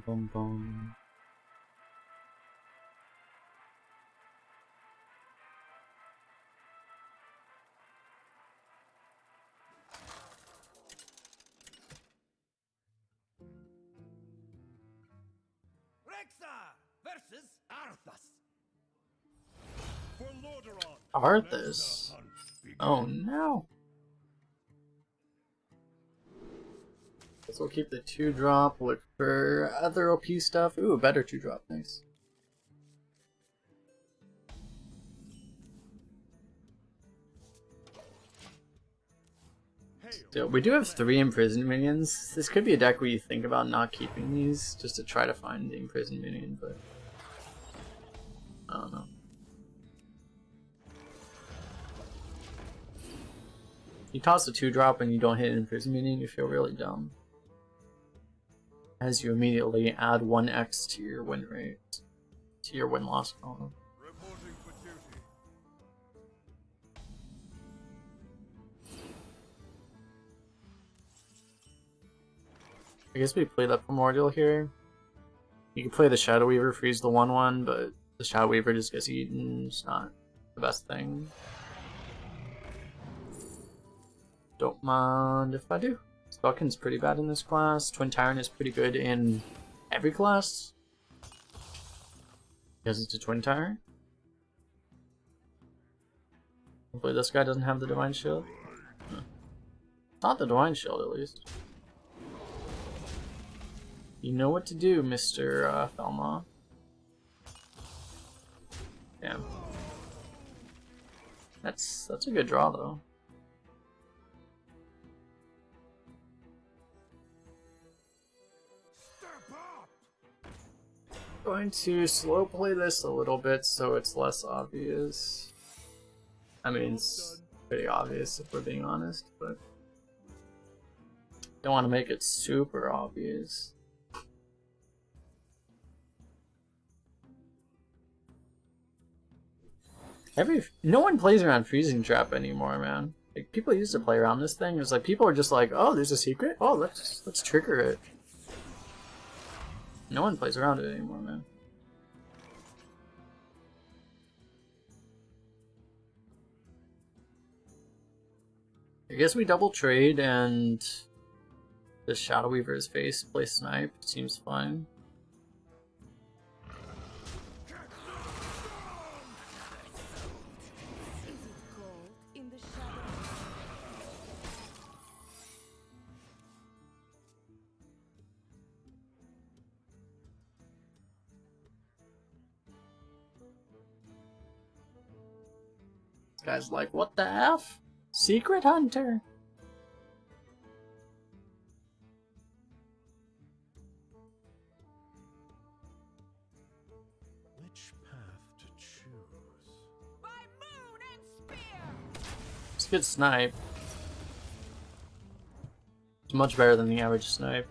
A: Boom, boom.
B: Rexar versus Arthas. For Lordaeron.
A: Arthas? Oh no. Guess we'll keep the 2-drop, look for other OP stuff. Ooh, better 2-drop, nice. Still, we do have 3 imprisoned minions. This could be a deck where you think about not keeping these, just to try to find the imprisoned minion, but I don't know. You toss a 2-drop and you don't hit an imprisoned minion, you feel really dumb. As you immediately add 1x to your win rate, to your win-loss column.
B: Reporting for duty.
A: I guess we play that Primordial here. You can play the Shadow Weaver, freeze the 1/1, but the Shadow Weaver just gets eaten. It's not the best thing. Don't mind if I do. Spellkin's pretty bad in this class. Twin Tyrant is pretty good in every class. Because it's a Twin Tyrant. Hopefully this guy doesn't have the Divine Shield. Not the Divine Shield, at least. You know what to do, Mr. Thelma. Damn. That's a good draw, though. Going to slow play this a little bit so it's less obvious. I mean, it's pretty obvious if we're being honest, but don't want to make it super obvious. No one plays around Freezing Trap anymore, man. Like, people used to play around this thing. It's like people are just like, oh, there's a secret. Oh, let's trigger it. No one plays around it anymore, man. I guess we double trade and the Shadow Weaver's face play snipe. Seems fine.
C: Gold in the shadow.
A: guy's like, what the F? Secret Hunter?
D: Which path to choose?
E: By moon and spear!
A: It's a good snipe. It's much better than the average snipe.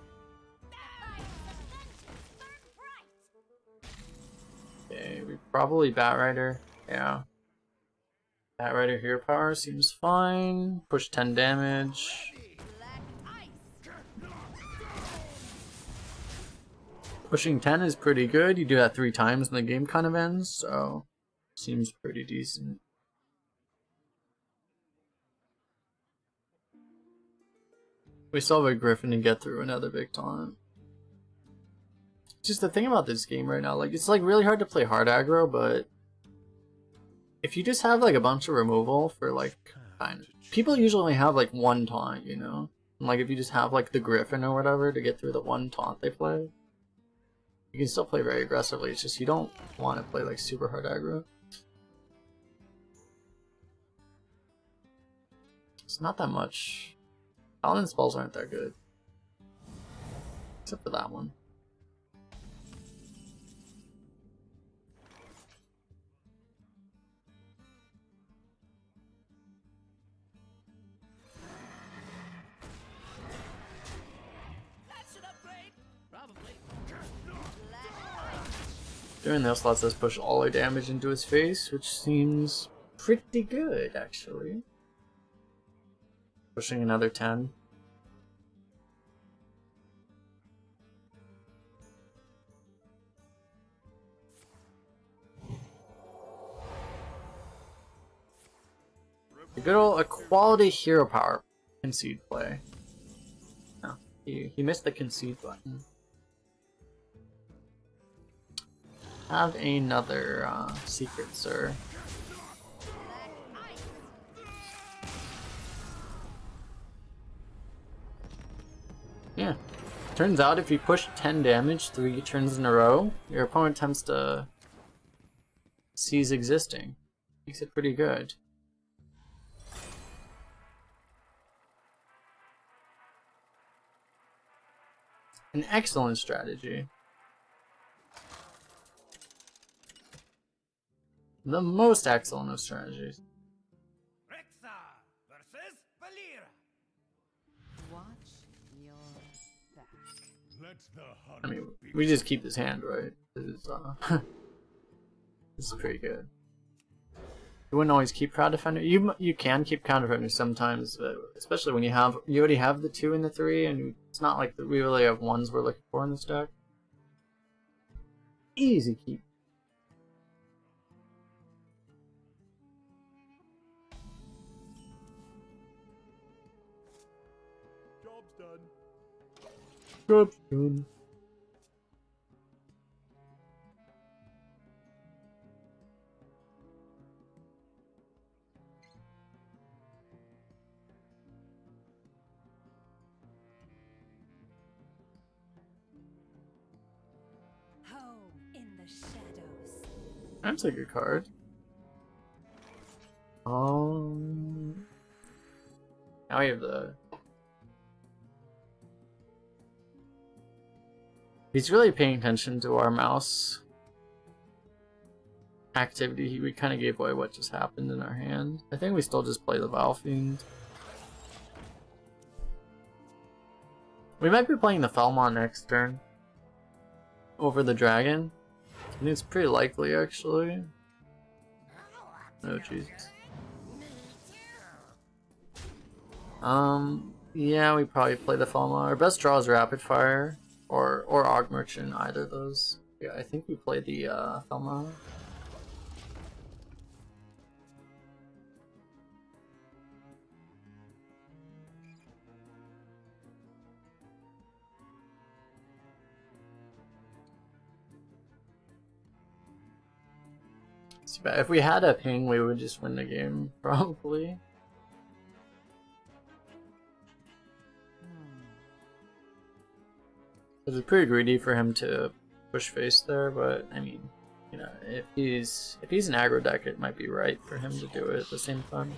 A: Okay, we probably Batrider. Yeah. Batrider hero power seems fine. Push 10 damage.
E: Black ice!
A: Pushing 10 is pretty good. You do that 3 times and the game kind of ends, so seems pretty decent. We still have a Griffin to get through another big taunt. Just the thing about this game right now, like it's like really hard to play hard aggro, but if you just have like a bunch of removal for like people usually only have like 1 taunt, you know? And, like if you just have like the Griffin or whatever to get through the 1 taunt they play, you can still play very aggressively. It's just you don't want to play like super hard aggro. It's not that much. Paladin spells aren't that good. Except for that one.
B: That's an upgrade. Probably.
A: Doing this lets us push all our damage into his face, which seems pretty good, actually. Pushing another 10. A good old equality hero power concede play. No, he missed the concede button. Have another secret, sir. Yeah. Turns out if you push 10 damage 3 turns in a row, your opponent tends to cease existing. Makes it pretty good. An excellent strategy. The most excellent of strategies.
B: Rexa versus Valera.
C: Watch your back.
D: Let the hunt
A: I mean, we just keep his hand, right? This is, this is pretty good. You wouldn't always keep Crowd Defender. You can keep Crowd Defender sometimes, but especially when you already have the 2 and the 3, and it's not like we really have ones we're looking for in this deck. Easy keep.
D: Job's done.
A: Job's done.
C: Home in the shadows.
A: That's a good card. Now we have the. He's really paying attention to our mouse activity. We kind of gave away what just happened in our hand. I think we still just play the Vile Fiend. We might be playing the Felmon next turn over the dragon. I think it's pretty likely, actually. Oh, Jesus. Yeah, we probably play the Felmon. Our best draw is Rapid Fire or Og Merchant, either of those. Yeah, I think we play the Felmon. If we had a ping, we would just win the game, probably. It was pretty greedy for him to push face there, but I mean, You know, if he's an aggro deck, it might be right for him to do it at the same time.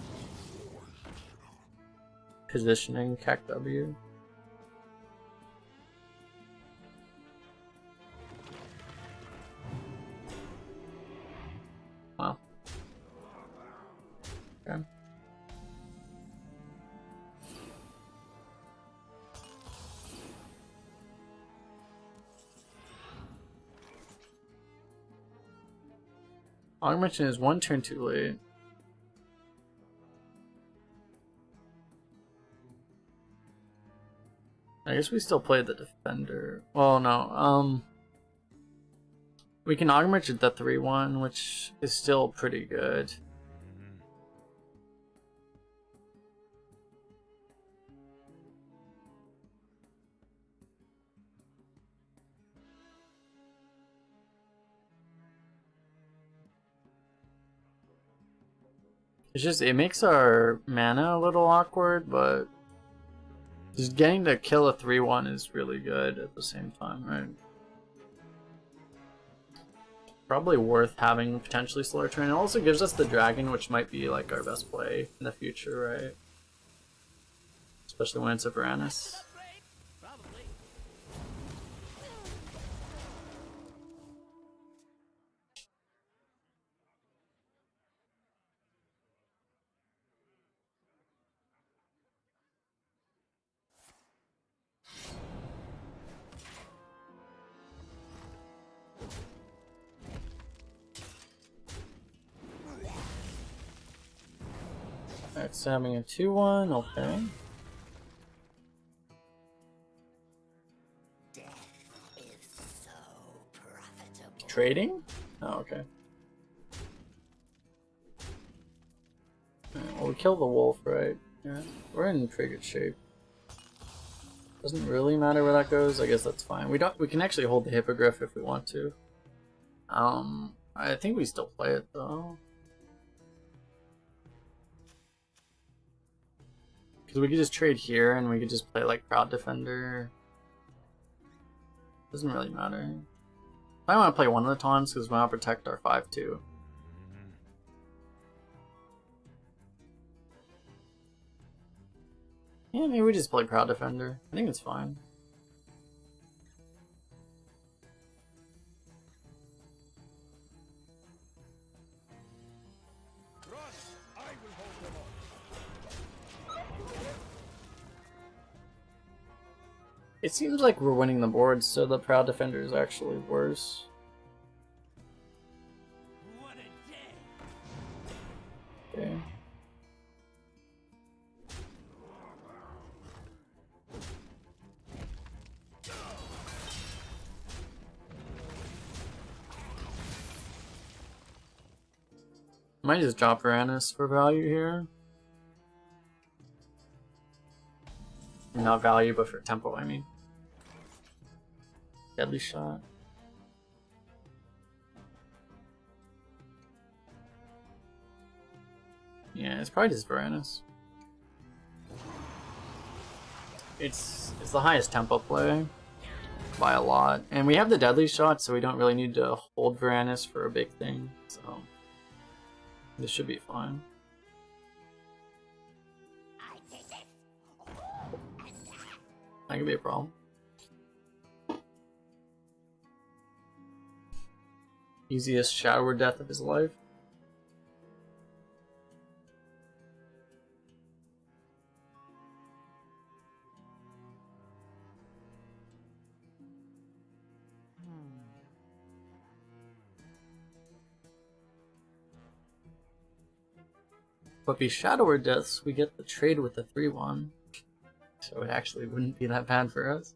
A: Positioning KEKW. Wow. Okay. Augmentation is one turn too late. I guess we still play the defender. Well, no. We can augment the 3/1, which is still pretty good. It's just, it makes our mana a little awkward, but just getting to kill a 3/1 is really good at the same time, right? Probably worth having potentially slower turn. It also gives us the dragon, which might be like our best play in the future, right? Especially when it's a Varanus.
B: Probably.
A: Alright, so having a 2/1, okay. Trading? Oh, okay. Alright, well, we kill the wolf, right? Yeah, we're in pretty good shape. Doesn't really matter where that goes. I guess that's fine. We can actually hold the hippogriff if we want to. I think we still play it though. Because we could just trade here and we could just play like Proud Defender. Doesn't really matter. I want to play one of the taunts because we want to protect our 5/2. Yeah, maybe we just play Proud Defender. I think it's fine.
D: Run! I will hold them off.
A: It seems like we're winning the board, so the Proud Defender is actually worse.
B: What a day.
A: Okay. Might just drop Varanus for value here. Not value, but for tempo, I mean. Deadly shot. Yeah, it's probably just Varanus. It's the highest tempo play by a lot, and we have the deadly shot, so we don't really need to hold Varanus for a big thing. So this should be fine. That could be a problem. Easiest shower death of his life. But if he shadower deaths, we get the trade with the 3/1. So it actually wouldn't be that bad for us.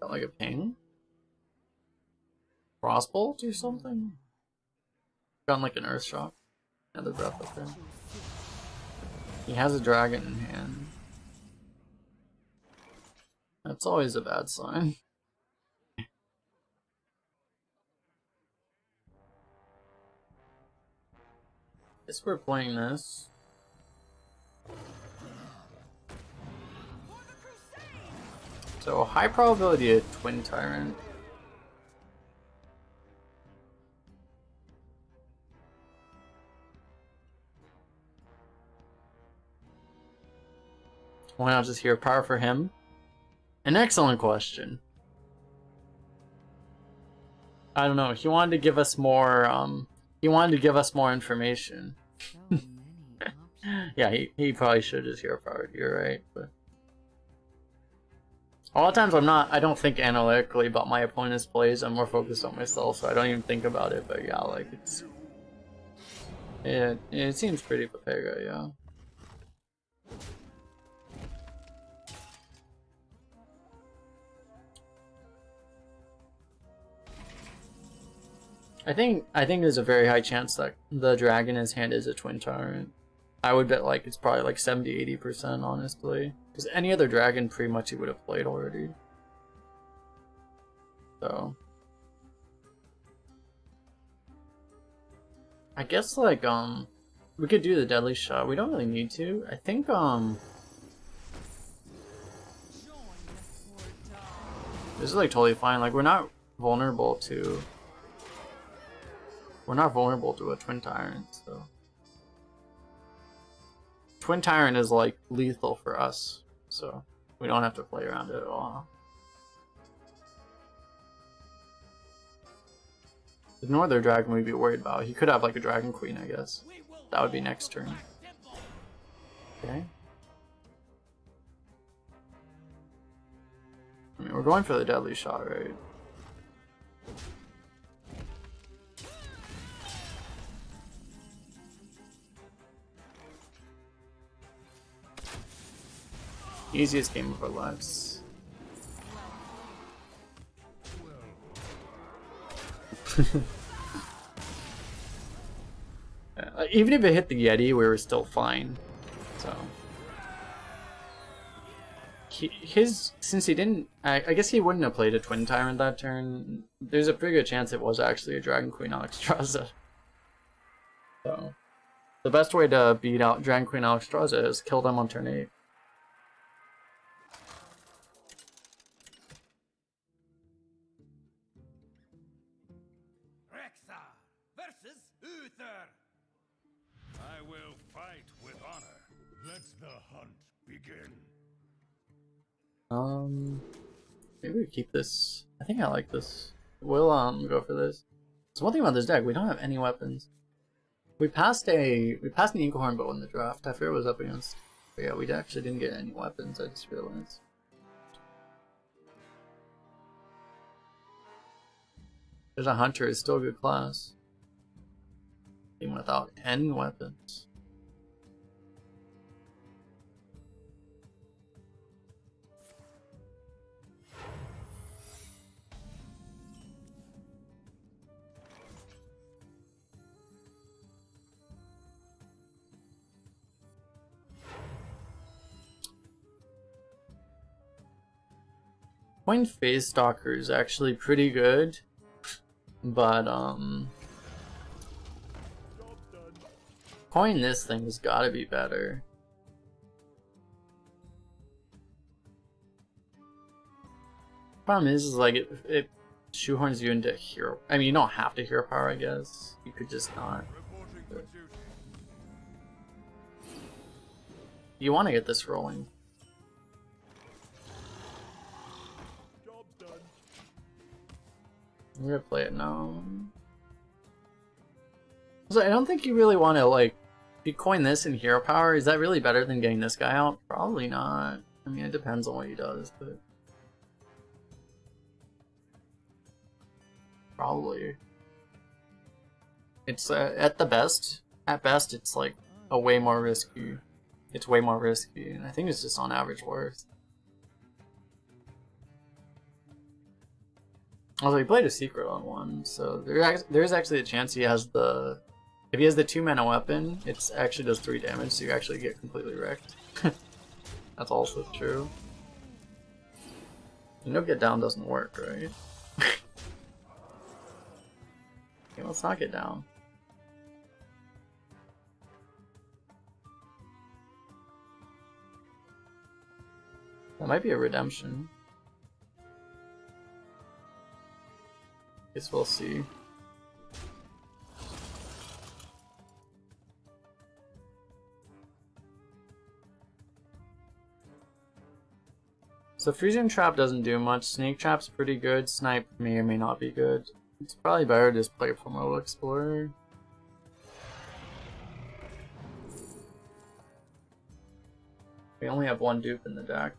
A: Got like a ping? Crossbolt or something? Got like an earth shock. Another breath up there. He has a dragon in hand. That's always a bad sign. Guess we're playing this. So high probability of Twin Tyrant. Why not just Hero Power for him? An excellent question. I don't know. He wanted to give us more. He wanted to give us more information.
C: So many options.
A: Yeah, he probably should just Hero Power. You're right, but a lot of times I don't think analytically about my opponent's plays. I'm more focused on myself, so I don't even think about it. But yeah, like it seems pretty Papega, yeah. I think there's a very high chance that the dragon in his hand is a Twin Tyrant. I would bet like it's probably like 70-80% honestly. Because any other dragon pretty much he would have played already. So I guess like we could do the deadly shot. We don't really need to. I think this is like totally fine. Like we're not vulnerable to a Twin Tyrant, so Twin Tyrant is like lethal for us, so we don't have to play around it at all. The Northern Dragon we'd be worried about. He could have like a Dragon Queen, I guess. That would be next turn. Okay. I mean, we're going for the deadly shot, right? Easiest game of our lives. Even if it hit the Yeti, we were still fine. So since he didn't, I guess he wouldn't have played a Twin Tyrant that turn. There's a pretty good chance it was actually a Dragon Queen Alexstrasza. So the best way to beat out Dragon Queen Alexstrasza is kill them on turn 8.
D: I will fight with honor. Let the hunt begin.
A: Maybe we keep this. I think I like this. We'll go for this. So one thing about this deck, we don't have any weapons. We passed an Inklehorn bow in the draft. I forget what it was up against. But yeah, we actually didn't get any weapons, I just realized. There's a hunter, is still a good class. Even without any weapons. Coin Phase Stalker is actually pretty good, but coin this thing has got to be better. Problem is like it shoehorns you into hero. I mean, you don't have to hero power, I guess. You could just not. But you want to get this rolling. I'm gonna play it now. So I don't think you really want to like. If you coin this in hero power, is that really better than getting this guy out? Probably not. I mean, it depends on what he does, but probably. It's at the best. At best, it's like a way more risky. It's way more risky, and I think it's just on average worth. Also, he played a secret on one, so there's actually a chance he has the. If he has the 2-mana weapon, it actually does 3 damage, so you actually get completely wrecked. That's also true. You know, get down doesn't work, right? Okay, let's not get down. That might be a redemption. Guess we'll see. So Freezing Trap doesn't do much. Snake Trap's pretty good. Snipe may or may not be good. It's probably better to just play Primordial Explorer. We only have one dupe in the deck.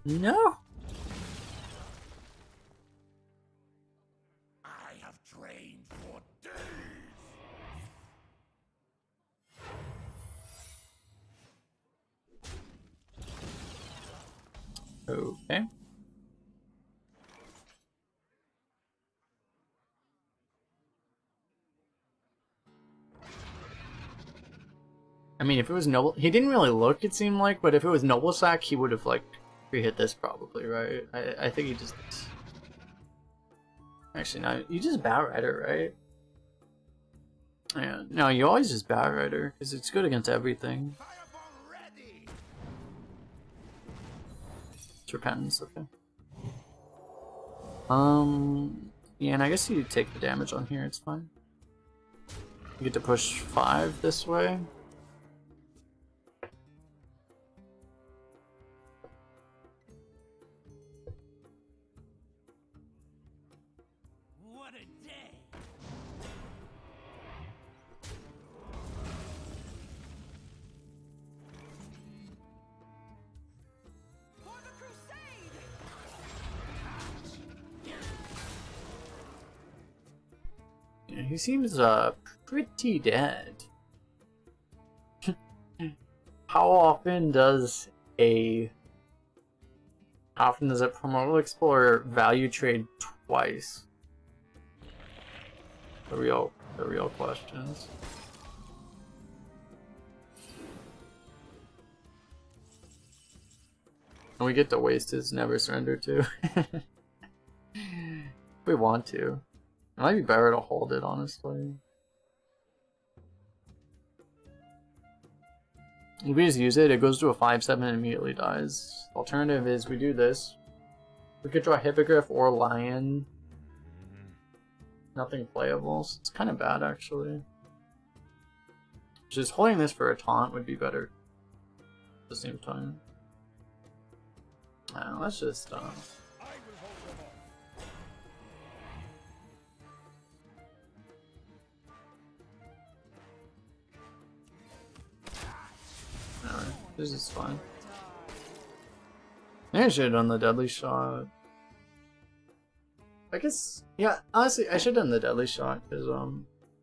A: No.
D: I have trained for days.
A: Okay. I mean, if it was Noble, he didn't really look, it seemed like, but if it was Noble Sack, he would have, like, pre-hit this probably, right? I think he just... Actually, no, you just Bat Rider, right? Yeah, no, you always just Bat Rider, because it's good against everything.
D: Fireball ready.
A: It's Repentance, okay. Yeah, and I guess you take the damage on here, it's fine. You get to push 5 this way.
B: What a day!
E: For the crusade!
A: Yeah, he seems pretty dead. How often does a Primordial Explorer value trade twice? The real questions. And we get to waste his Never Surrender too. If we want to. It might be better to hold it, honestly. If we just use it, it goes to a 5/7 and immediately dies. The alternative is we do this. We could draw Hippogriff or Lion. Nothing playable, so it's kind of bad actually. Just holding this for a taunt would be better at the same time. Let's just
D: I will hold them off.
A: alright, this is fine. Maybe I should have done the deadly shot. I guess, yeah, honestly, I should have done the deadly shot, because,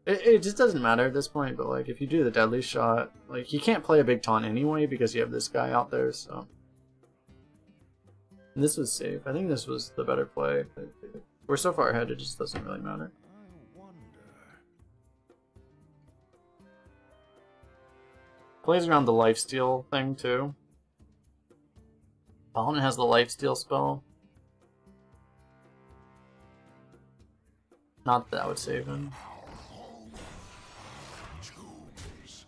A: it just doesn't matter at this point, but, like, if you do the deadly shot, like, you can't play a big taunt anyway, because you have this guy out there, so. And this was safe. I think this was the better play. We're so far ahead, it just doesn't really matter.
D: I wonder.
A: Plays around the lifesteal thing, too. Opponent has the lifesteal spell. Not that would save him.
D: Tombs.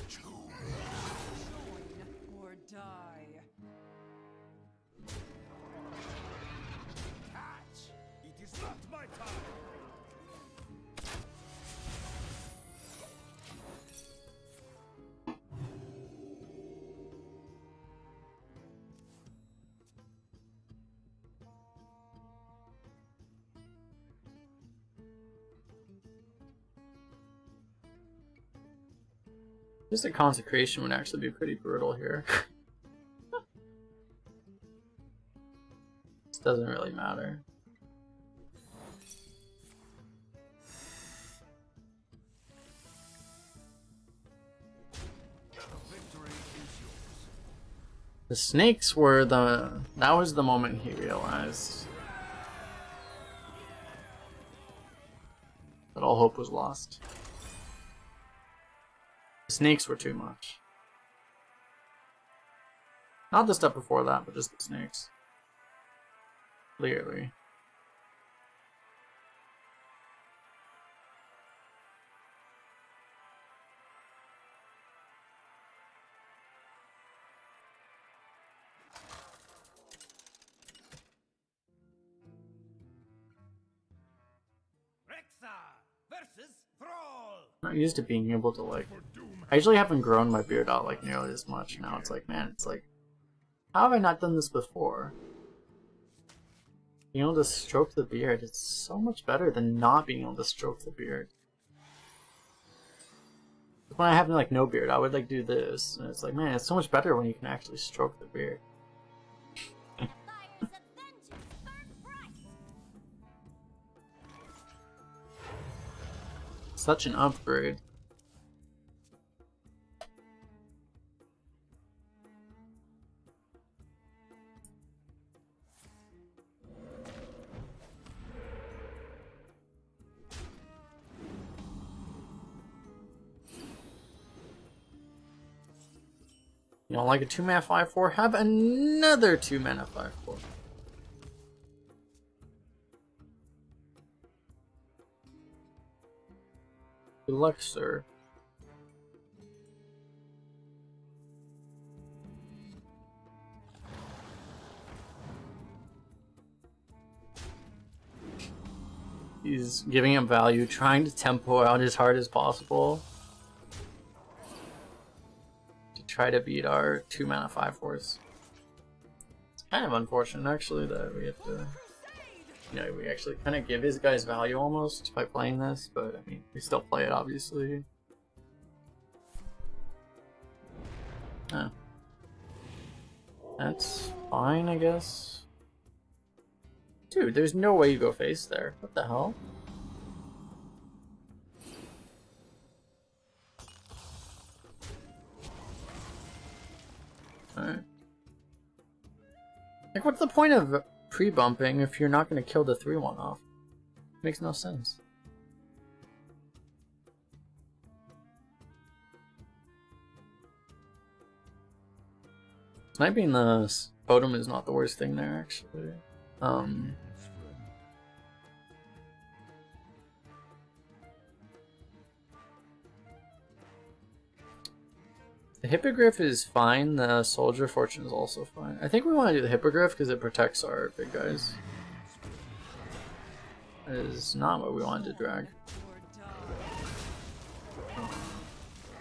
E: Join or die.
D: Catch! It is not my time!
A: Just a consecration would actually be pretty brutal here. This doesn't really matter. The snakes were that was the moment he realized that all hope was lost. The snakes were too much. Not the stuff before that, but just the snakes. Clearly. I'm not used to being able to like. I usually haven't grown my beard out like nearly as much. Now it's like, man, it's like, how have I not done this before? Being able to stroke the beard, it's so much better than not being able to stroke the beard. When I have like no beard, I would like do this, and it's like, man, it's so much better when you can actually stroke the beard. Such an upgrade. You don't like a 2-mana 5/4? Have another 2-mana 5/4. Good luck, sir. He's giving him value, trying to tempo out as hard as possible to try to beat our 2-mana 5/4s. It's kind of unfortunate, actually, that we have to. You know, we actually kind of give his guys value almost by playing this, but I mean, we still play it, obviously. Yeah. That's fine, I guess. Dude, there's no way you go face there. What the hell? Alright. Like, what's the point of pre-bumping if you're not going to kill the 3/1 off? Makes no sense. Sniping the totem is not the worst thing there, actually. The Hippogriff is fine, the Soldier Fortune is also fine. I think we want to do the Hippogriff because it protects our big guys. That is not what we wanted to drag.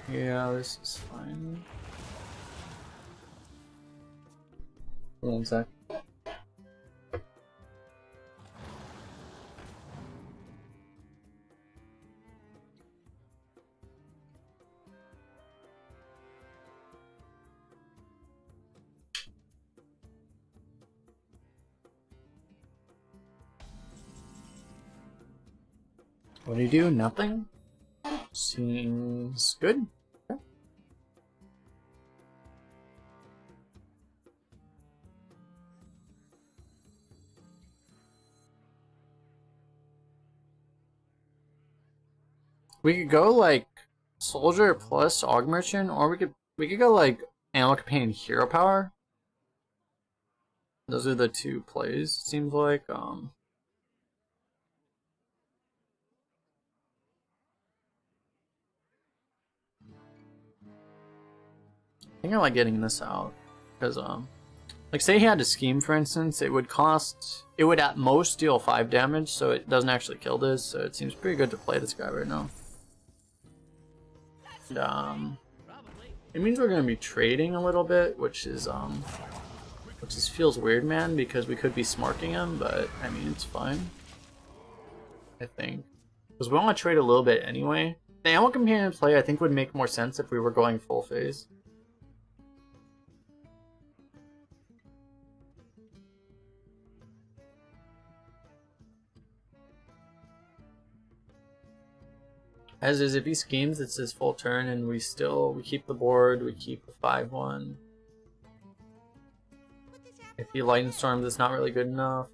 A: Yeah, this is fine. Hold on a sec. What do you do? Nothing? Seems good. Okay. We could go like Soldier plus Aug Merchant, or we could go like Animal Companion Hero Power. Those are the two plays, it seems like. I think I like getting this out because like say he had a scheme, for instance, it would at most deal 5 damage, so it doesn't actually kill this, so it seems pretty good to play this guy right now. And, it means we're gonna be trading a little bit, which feels weird, man, because we could be smarking him, but I mean it's fine. I think because we want to trade a little bit anyway. The Animal Companion play I think would make more sense if we were going full phase. As is, if he schemes, it's his full turn, and we keep the board, we keep the 5/1. If he lightning storms, it's not really good enough.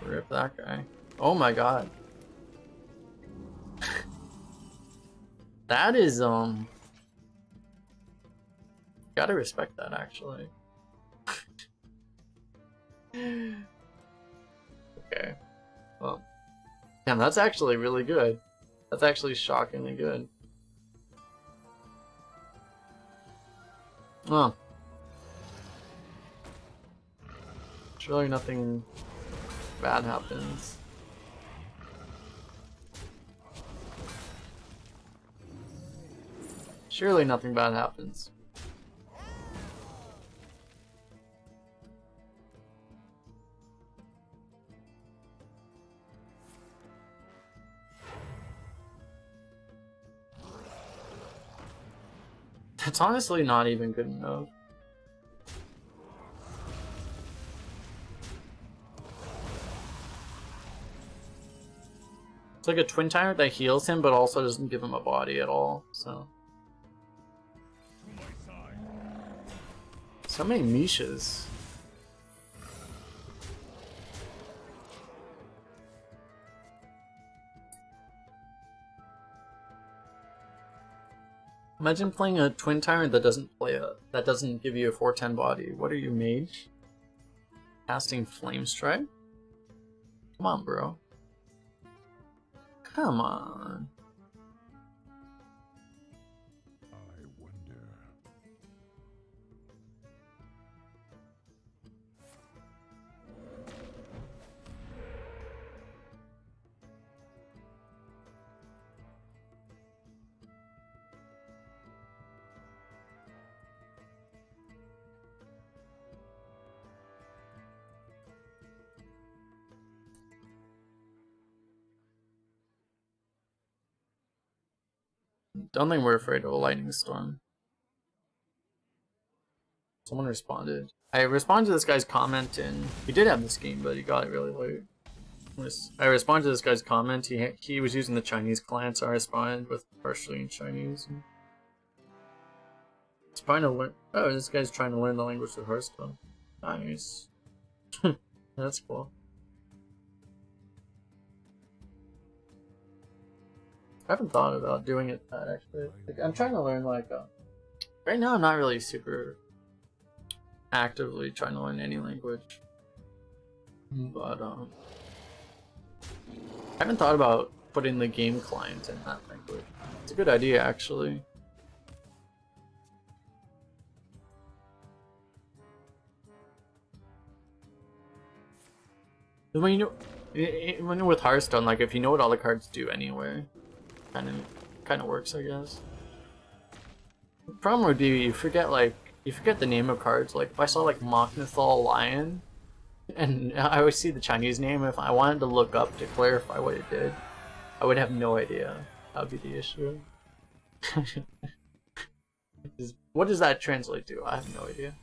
A: Rip that guy. Oh my god. That is gotta respect that actually. Okay. Well, damn, that's actually really good. That's actually shockingly good. Oh. Surely nothing bad happens. Surely nothing bad happens. That's honestly not even good enough. It's like a twin tyrant that heals him but also doesn't give him a body at all, so. So many niches. Imagine playing a twin tyrant that doesn't give you a 4/10 body. What are you, mage? Casting flame strike? Come on, bro. Come on.
D: I wonder.
A: Don't think we're afraid of a lightning storm. Someone responded. I responded to this guy's comment, and he did have this game, but he got it really late. I responded to this guy's comment. He was using the Chinese client, so I responded with partially in Chinese. He's trying to learn. Oh, this guy's trying to learn the language of Hearthstone. Nice. That's cool. I haven't thought about doing it that actually. Like, I'm trying to learn like right now I'm not really super actively trying to learn any language. But I haven't thought about putting the game client in that language. It's a good idea actually. When you know, when with Hearthstone, like if you know what all the cards do anyway, kind of works, I guess. The problem would be you forget the name of cards. Like if I saw like Mok'Nathal Lion, and I always see the Chinese name. If I wanted to look up to clarify what it did, I would have no idea. That would be the issue. What does that translate to? I have no idea.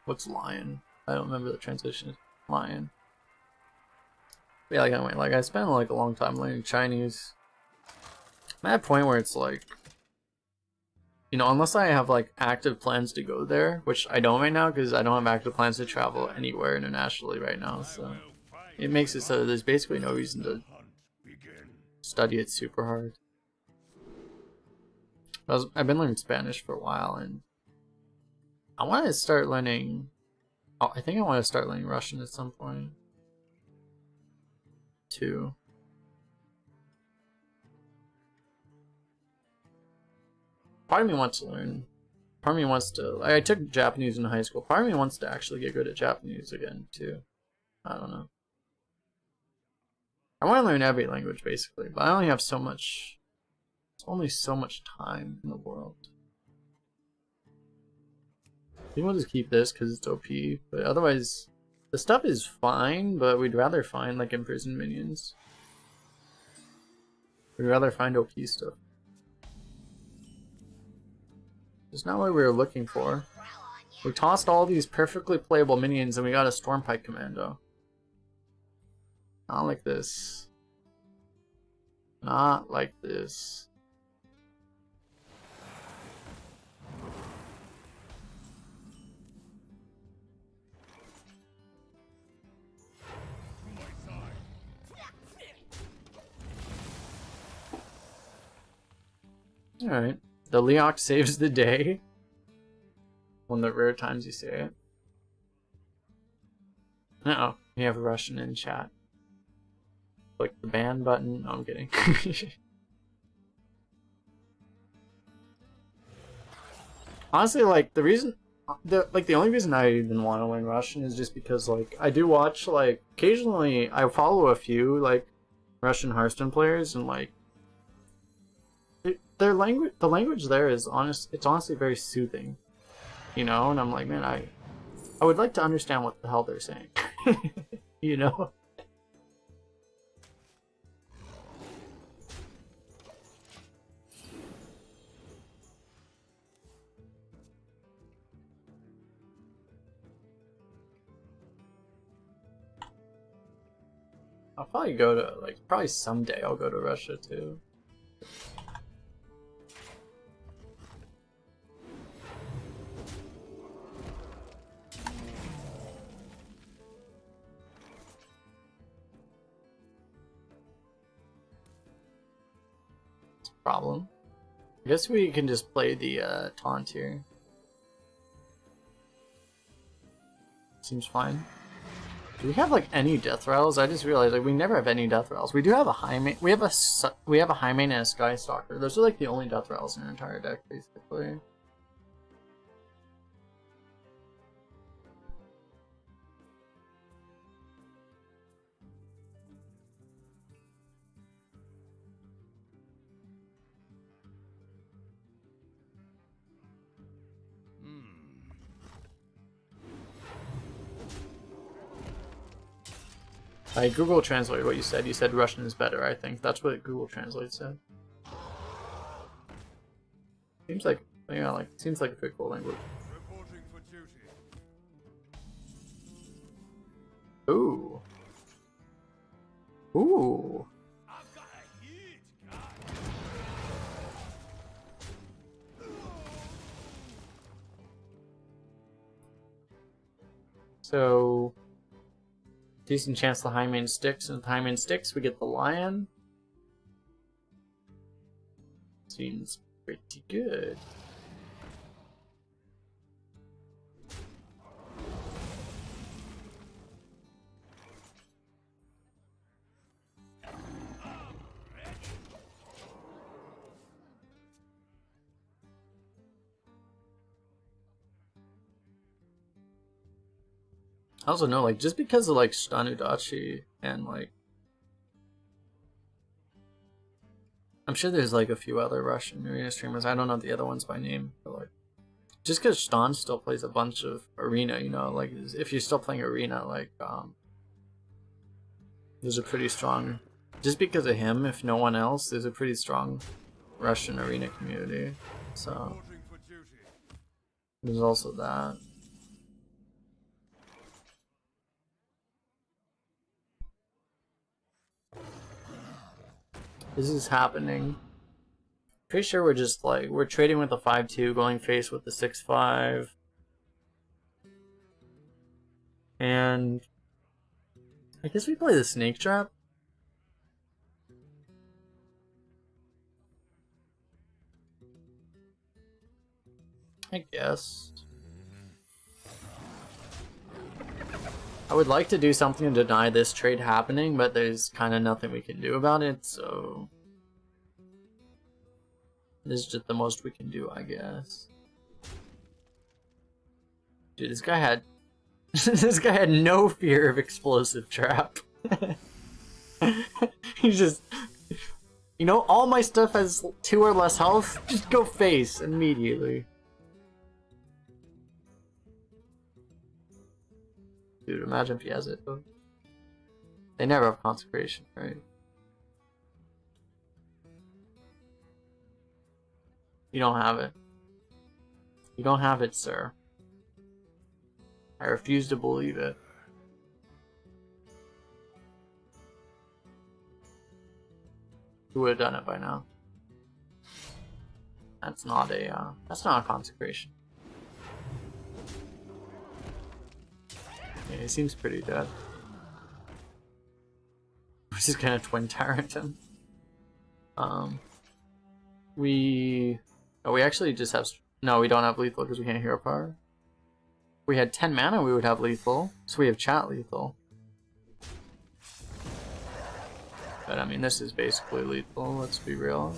A: What's lion? I don't remember the translation. Lion. But yeah, like I spent like a long time learning Chinese. I'm at a point where it's like, you know, unless I have like active plans to go there, which I don't right now because I don't have active plans to travel anywhere internationally right now, so it makes it so there's basically no reason to study it super hard. I've been learning Spanish for a while, and I want to start learning. Oh, I think I want to start learning Russian at some point too. Part of me wants to learn. Part of me wants to. I took Japanese in high school. Part of me wants to actually get good at Japanese again too. I don't know. I want to learn every language basically, but I only have so much. There's only so much time in the world. I think we'll just keep this because it's OP, but otherwise, the stuff is fine, but we'd rather find like imprisoned minions. We'd rather find OP stuff. It's not what we were looking for. We tossed all these perfectly playable minions and we got a Stormpike Commando. Not like this. Not like this. Alright. The Leox saves the day. One of the rare times you say it. Uh-oh. We have a Russian in chat. Click the ban button. No, I'm kidding. Honestly, like, the reason... the only reason I even want to learn Russian is just because, like, I do watch, like, occasionally I follow a few, like, Russian Hearthstone players, and, like, their language, the language there is it's honestly very soothing, you know, and I'm like, man, I would like to understand what the hell they're saying, you know? I'll probably go to, like, probably someday I'll go to Russia too. Problem. I guess we can just play the taunt here. Seems fine. Do we have like any death rattles? I just realized like we never have any death rattles. We do have a high main. We have a high main and a sky stalker. Those are like the only death rattles in our entire deck, basically. I Google Translate what you said. You said Russian is better, I think. That's what Google Translate said. Seems like, yeah, like, seems like a pretty cool language.
D: Reporting for duty.
A: Ooh. Ooh.
D: I've got a huge guy.
A: So... decent chance the high main sticks, and if the high main sticks, we get the lion. Seems pretty good. I also know, like, just because of, like, Stanudachi and, like... I'm sure there's, like, a few other Russian arena streamers. I don't know the other ones by name, but, like... just because Stan still plays a bunch of arena, you know, like, if you're still playing arena, like, there's a pretty strong... just because of him, if no one else, there's a pretty strong Russian arena community. So...
D: Reporting for duty.
A: there's also that. This is happening. Pretty sure we're just like, we're trading with the 5-2, going face with the 6-5. And I guess we play the snake trap. I guess. I would like to do something to deny this trade happening, but there's kind of nothing we can do about it, so... this is just the most we can do, I guess. Dude, this guy had... this guy had no fear of explosive trap. He's just... you know, all my stuff has 2 or less health, just go face immediately. Dude, imagine if he has it. They never have consecration, right? You don't have it. You don't have it, sir. I refuse to believe it. Who would have done it by now? That's not a consecration. Yeah, he seems pretty dead. We're just gonna twin tyrant him. We actually just have, no, we don't have lethal because we can't hero power. If we had 10 mana, we would have lethal, so we have chat lethal. But I mean, this is basically lethal, let's be real.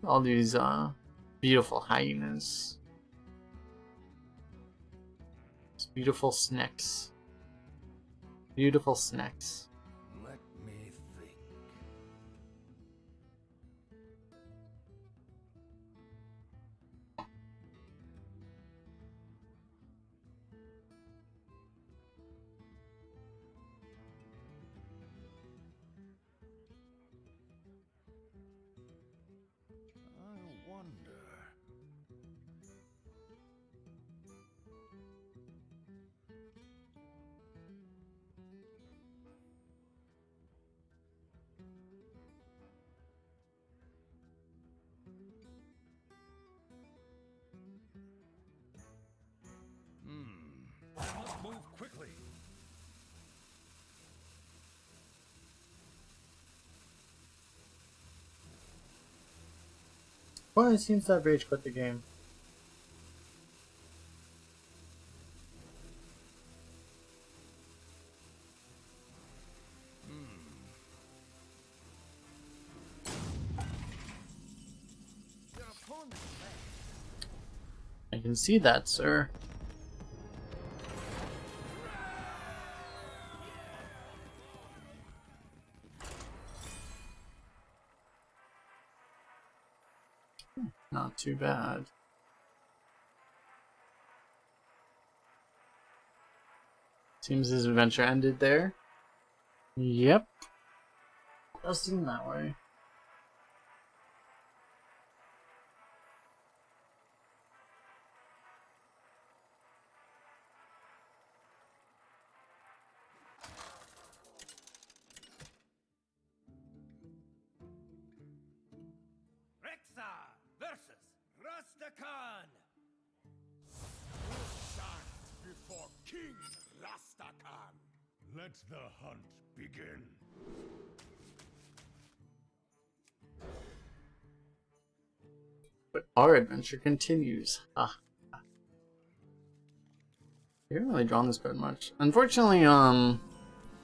A: All these beautiful hyenas. These beautiful snakes. Beautiful snakes.
D: Let me think. I wonder. I must move quickly.
A: Well, it seems that Rage quit the game.
B: Your opponent's
A: I can see that, sir. Not too bad. Seems his adventure ended there. Yep. Does seem that way.
B: Rexa versus Rastakhan.
D: Stand before King Rastakhan. Let the hunt begin.
A: But our adventure continues. Ah. We haven't really drawn this card much. Unfortunately,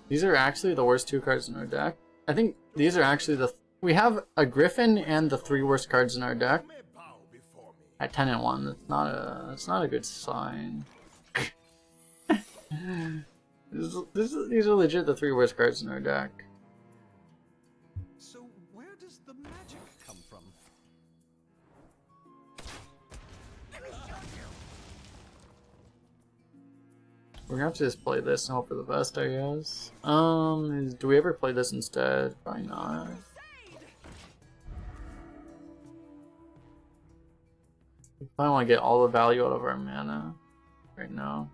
A: these are actually the worst two cards in our deck. I think these are actually we have a Griffin and the three worst cards in our deck.
D: You may bow before me.
A: At 10 and 1, that's not a good sign. These are legit the three worst cards in our deck.
B: So where does the magic come from?
A: We're gonna have to just play this and hope for the best, I guess. Do we ever play this instead? Probably not. We probably want to get all the value out of our mana right now.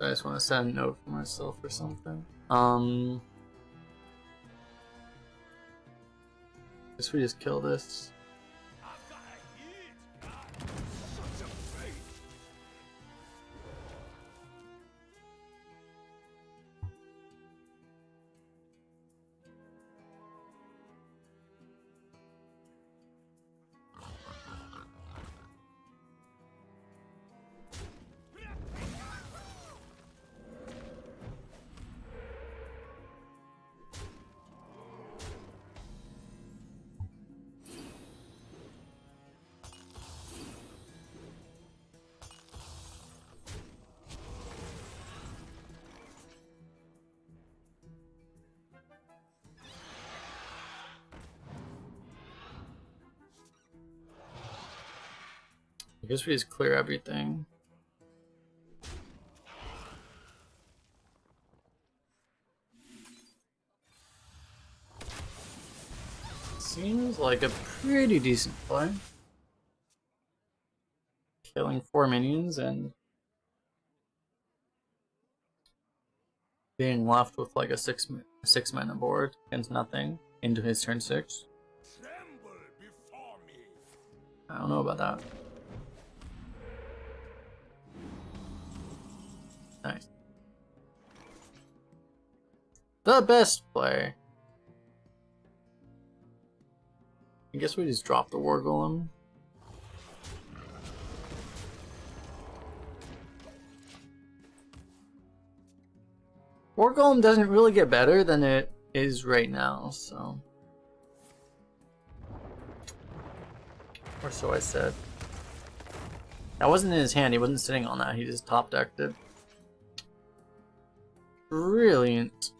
A: I just want to send a note for myself or something. Guess we just kill this.
D: I've got a huge God. Such a fate.
A: I guess we just clear everything. Seems like a pretty decent play. Killing 4 minions and being left with like a six mana board against nothing into his turn 6.
D: Tremble before me.
A: I don't know about that. Nice. The best play. I guess we just drop the War Golem. War Golem doesn't really get better than it is right now, so. Or so I said. That wasn't in his hand, he wasn't sitting on that, he just top decked it. Brilliant.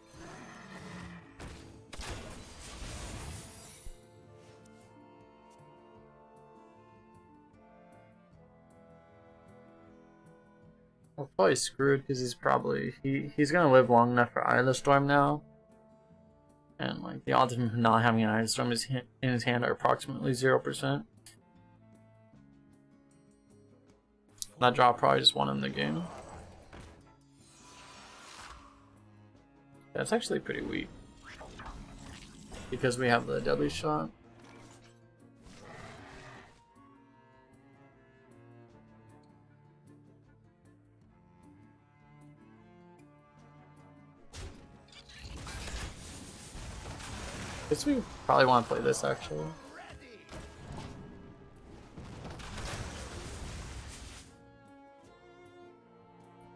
A: We're probably screwed because he's probably he's gonna live long enough for Eye of the Storm now, and like the odds of him not having an Eye of the Storm in his hand are approximately 0%. That draw probably just won him the game. That's actually pretty weak because we have the deadly shot. Guess we probably want to play this actually.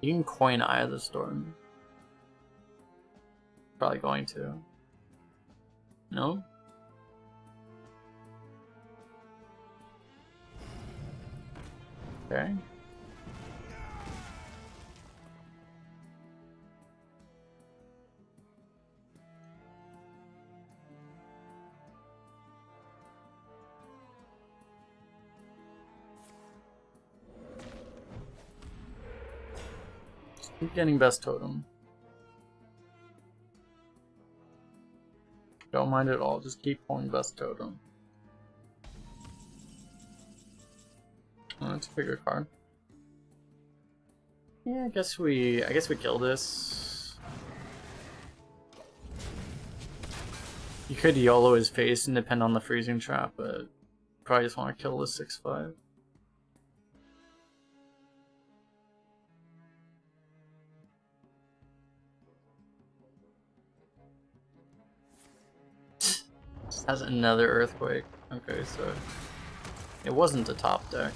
A: You can coin Eye of the Storm. Probably going to. No? Okay. Keep getting best totem. Don't mind it all, just keep pulling best totem. Oh, that's a bigger card. Yeah, I guess we kill this. You could YOLO his face and depend on the freezing trap, but probably just want to kill the 6/5. Has another earthquake. Okay, so it wasn't the top deck.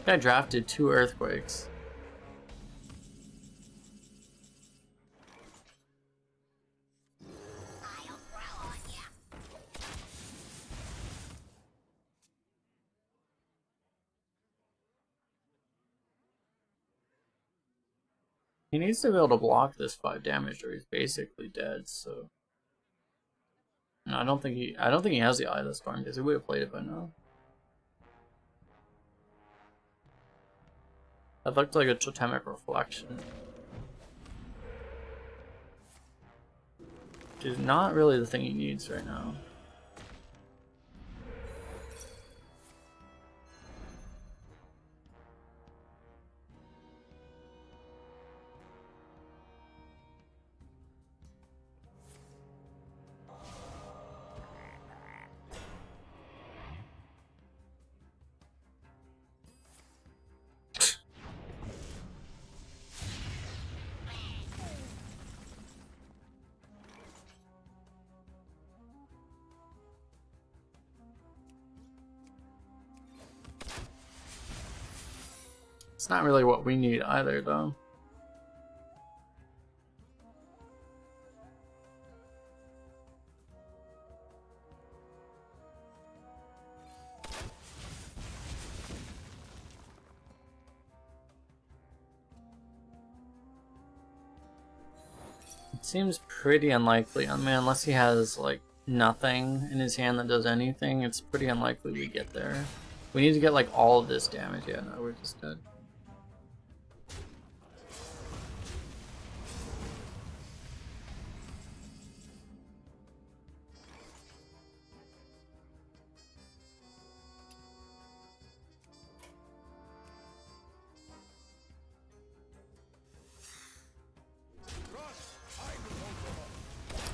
A: I drafted 2 earthquakes. He needs to be able to block this 5 damage or he's basically dead, so. No, I don't think he has the Eye of the Storm because he would have played it by now. That looked like a totemic reflection. Which is not really the thing he needs right now. It's not really what we need either, though. It seems pretty unlikely, I mean, unless he has like nothing in his hand that does anything, it's pretty unlikely we get there. We need to get like all of this damage. Yeah, no, we're just dead.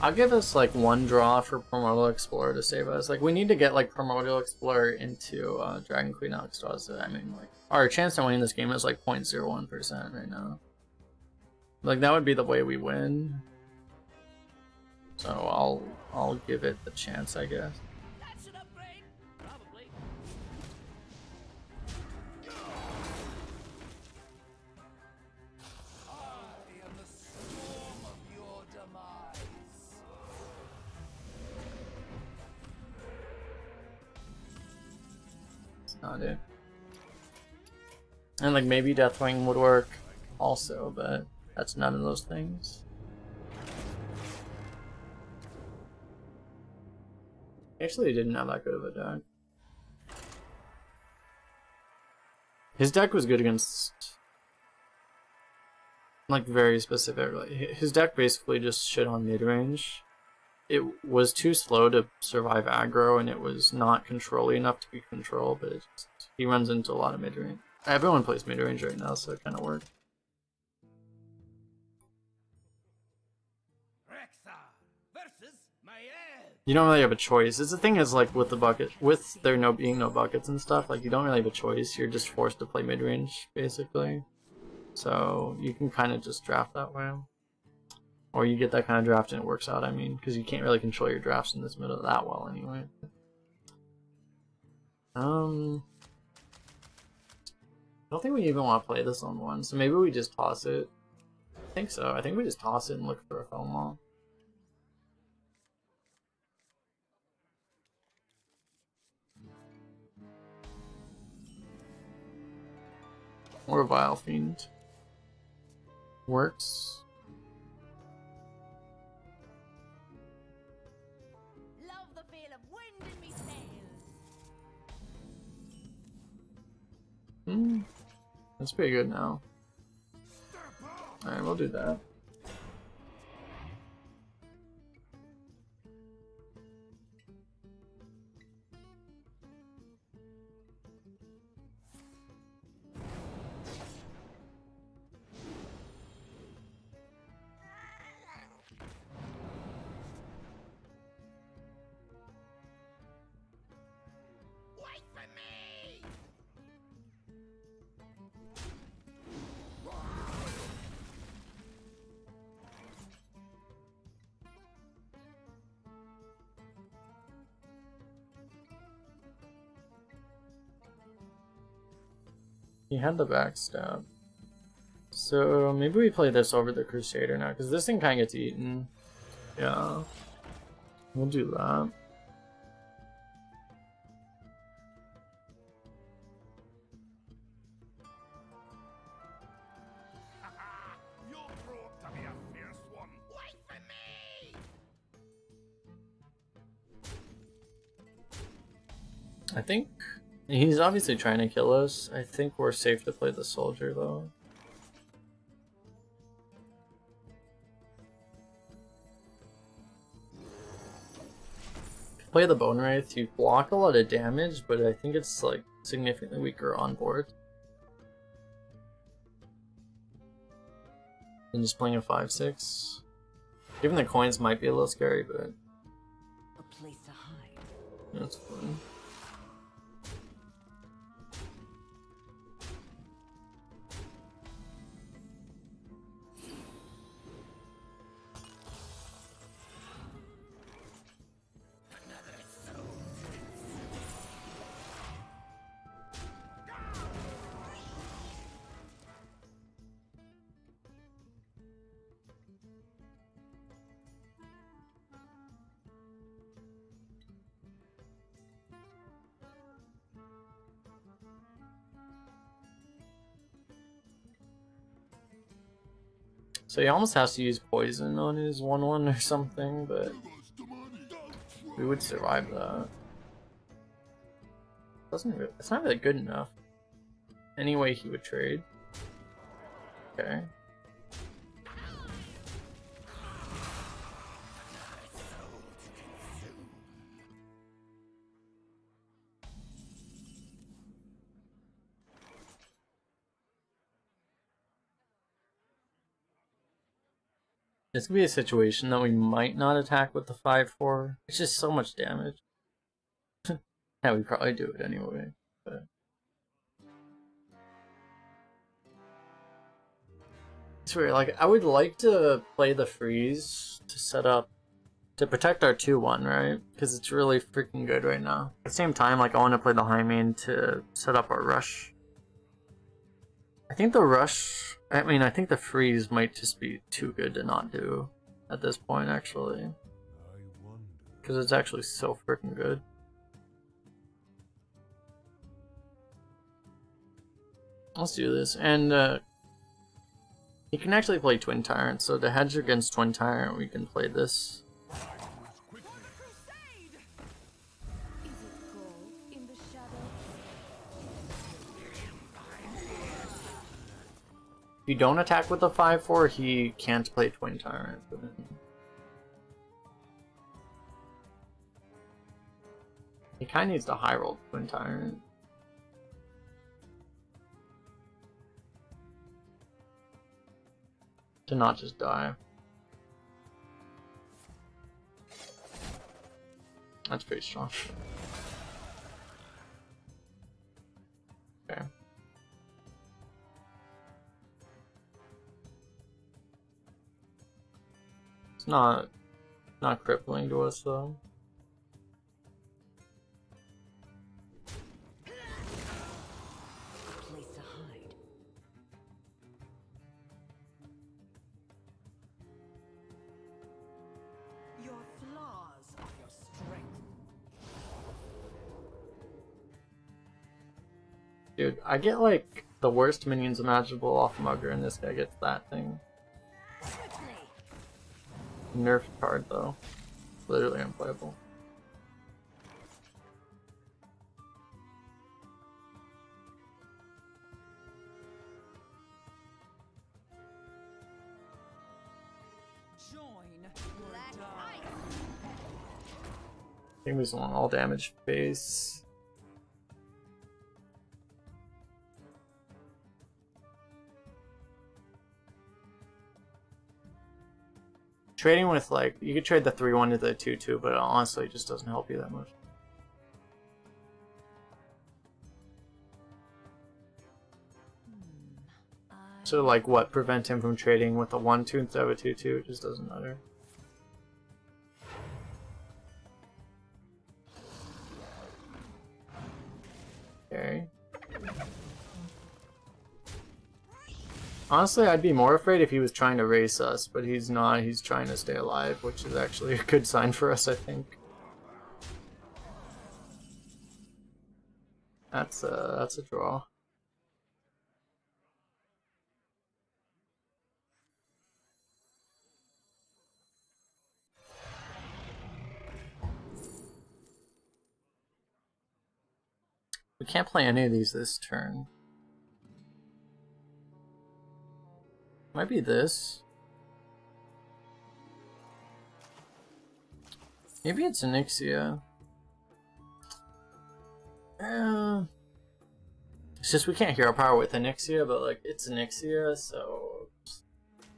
A: I'll give us like one draw for Primordial Explorer to save us. Like we need to get like Primordial Explorer into Dragon Queen Alexstrasza. I mean, like our chance of winning this game is like 0.01% right now. Like that would be the way we win. So I'll give it the chance, I guess.
B: That's an upgrade. Probably.
E: I am the storm of your demise.
A: It's not it. And like maybe Deathwing would work also, but that's none of those things. Actually, he didn't have that good of a deck. His deck was good against, like, very specifically. His deck basically just shit on mid-range. It was too slow to survive aggro, and it was not control-y enough to be control, but he runs into a lot of mid-range. Everyone plays mid-range right now, so it kind of worked. You don't really have a choice. It's the thing is like with the bucket, with there being no buckets and stuff, like you don't really have a choice. You're just forced to play mid-range, basically. So you can kind of just draft that way. Or you get that kind of draft and it works out, I mean, because you can't really control your drafts in this middle that well anyway. I don't think we even want to play this on one, so maybe we just toss it. I think so. I think we just toss it and look for a Felmall. Or a Vile Fiend. Works.
E: Love the feel of wind in me sails.
A: That's pretty good now. Alright, we'll do that.
B: Wait for me!
A: He had the backstab. So maybe we play this over the Crusader now, because this thing kind of gets eaten. Yeah. We'll do that.
D: You'll grow up to be a fierce one.
B: Wait for me!
A: I think he's obviously trying to kill us. I think we're safe to play the soldier though. Play the Bone Wraith, you block a lot of damage, but I think it's like significantly weaker on board than just playing a 5/6. Even the coins might be a little scary, but
C: A place to hide.
A: that's fun. So he almost has to use poison on his 1/1 or something, but we would survive that. It's not really good enough. Anyway, he would trade. Okay. This could be a situation that we might not attack with the 5/4. It's just so much damage. Yeah, we'd probably do it anyway. But it's weird. Like, I would like to play the freeze to set up to protect our 2/1, right? Because it's really freaking good right now. At the same time, like, I want to play the high main to set up our rush. I think the rush. I mean, I think the freeze might just be too good to not do at this point, actually. Because it's actually so freaking good. Let's do this. And you can actually play Twin Tyrant, so to hedge against Twin Tyrant, we can play this. If you don't attack with the 5/4, he can't play Twin Tyrant. He kind of needs to high roll Twin Tyrant. To not just die. That's pretty strong. Okay. It's not crippling to us though.
C: Place to hide.
E: Your flaws are your strength.
A: Dude, I get like the worst minions imaginable off Mugger, and this guy gets that thing. Nerfed card though. Literally unplayable.
E: Join
C: Black
E: or
C: ice.
A: I think we just want all damage face. Trading with, like, you could trade the 3/1 to the 2/2, but honestly it just doesn't help you that much. So, like, what? Prevent him from trading with a 1/2 instead of a 2/2? It just doesn't matter. Okay. Honestly, I'd be more afraid if he was trying to race us, but he's not. He's trying to stay alive, which is actually a good sign for us, I think. That's a draw. We can't play any of these this turn. Might be this. Maybe it's Onyxia. It's just we can't hero power with Onyxia, but like it's Onyxia, so it's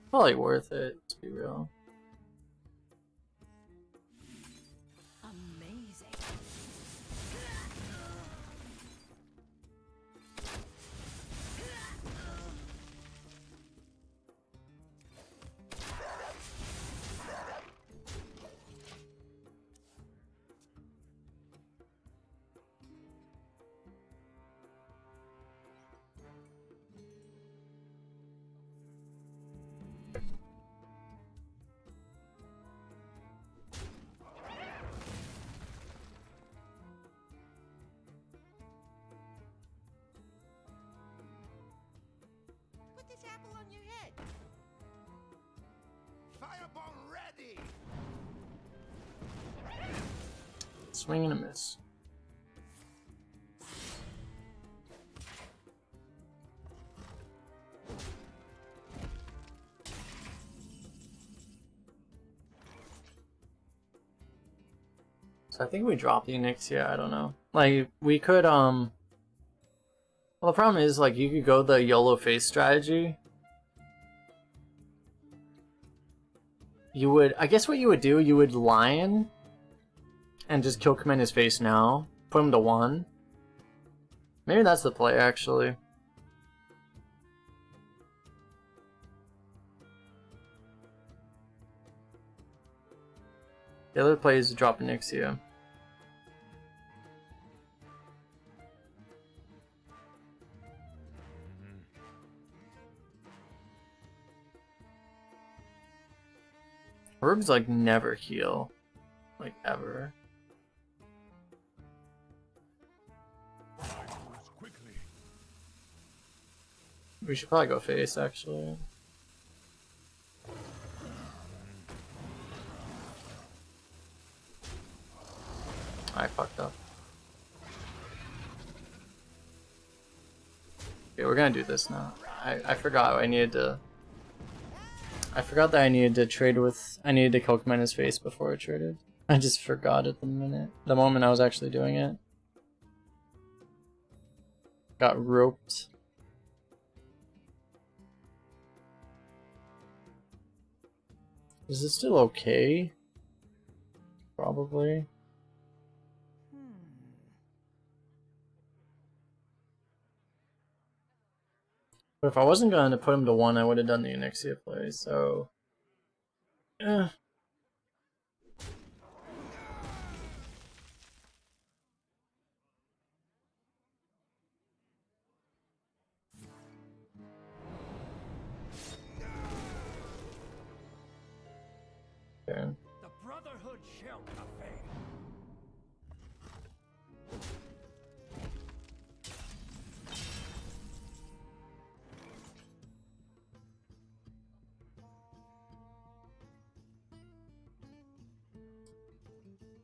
A: probably worth it, to be real.
C: Amazing.
D: Firebomb ready.
A: Swing and a miss. So I think we drop the Onyxia, I don't know. Like, we could, well, the problem is, like, you could go the YOLO face strategy. You would, I guess what you would do, you would Lion and just kill command his face now. Put him to 1. Maybe that's the play, actually. The other play is to drop Onyxia. Rogues like never heal. Like ever.
D: Quickly.
A: We should probably go face actually. I fucked up. Okay, we're gonna do this now. I forgot I needed to. I forgot that I needed to trade with. I needed to kill command his face before I traded. I just forgot at the moment I was actually doing it. Got roped. Is this still okay? Probably. But if I wasn't going to put him to 1, I would have done the Onyxia play, so... Okay.
B: The Brotherhood shall prevail.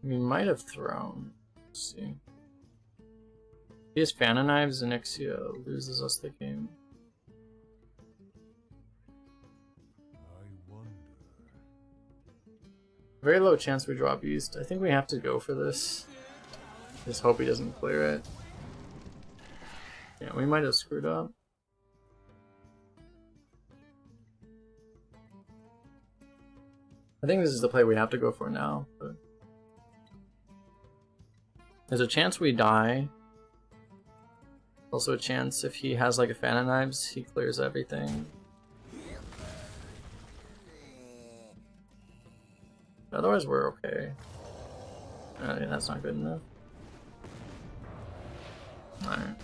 A: We might have thrown. Let's see. If he has Phantom Knives, Onyxia loses us the game.
D: I wonder.
A: Very low chance we drop East. I think we have to go for this. Just hope he doesn't clear it. Yeah, we might have screwed up. I think this is the play we have to go for now, but there's a chance we die. Also a chance if he has like a Phantom Knives, he clears everything. Otherwise we're okay. Yeah, that's not good enough. Alright.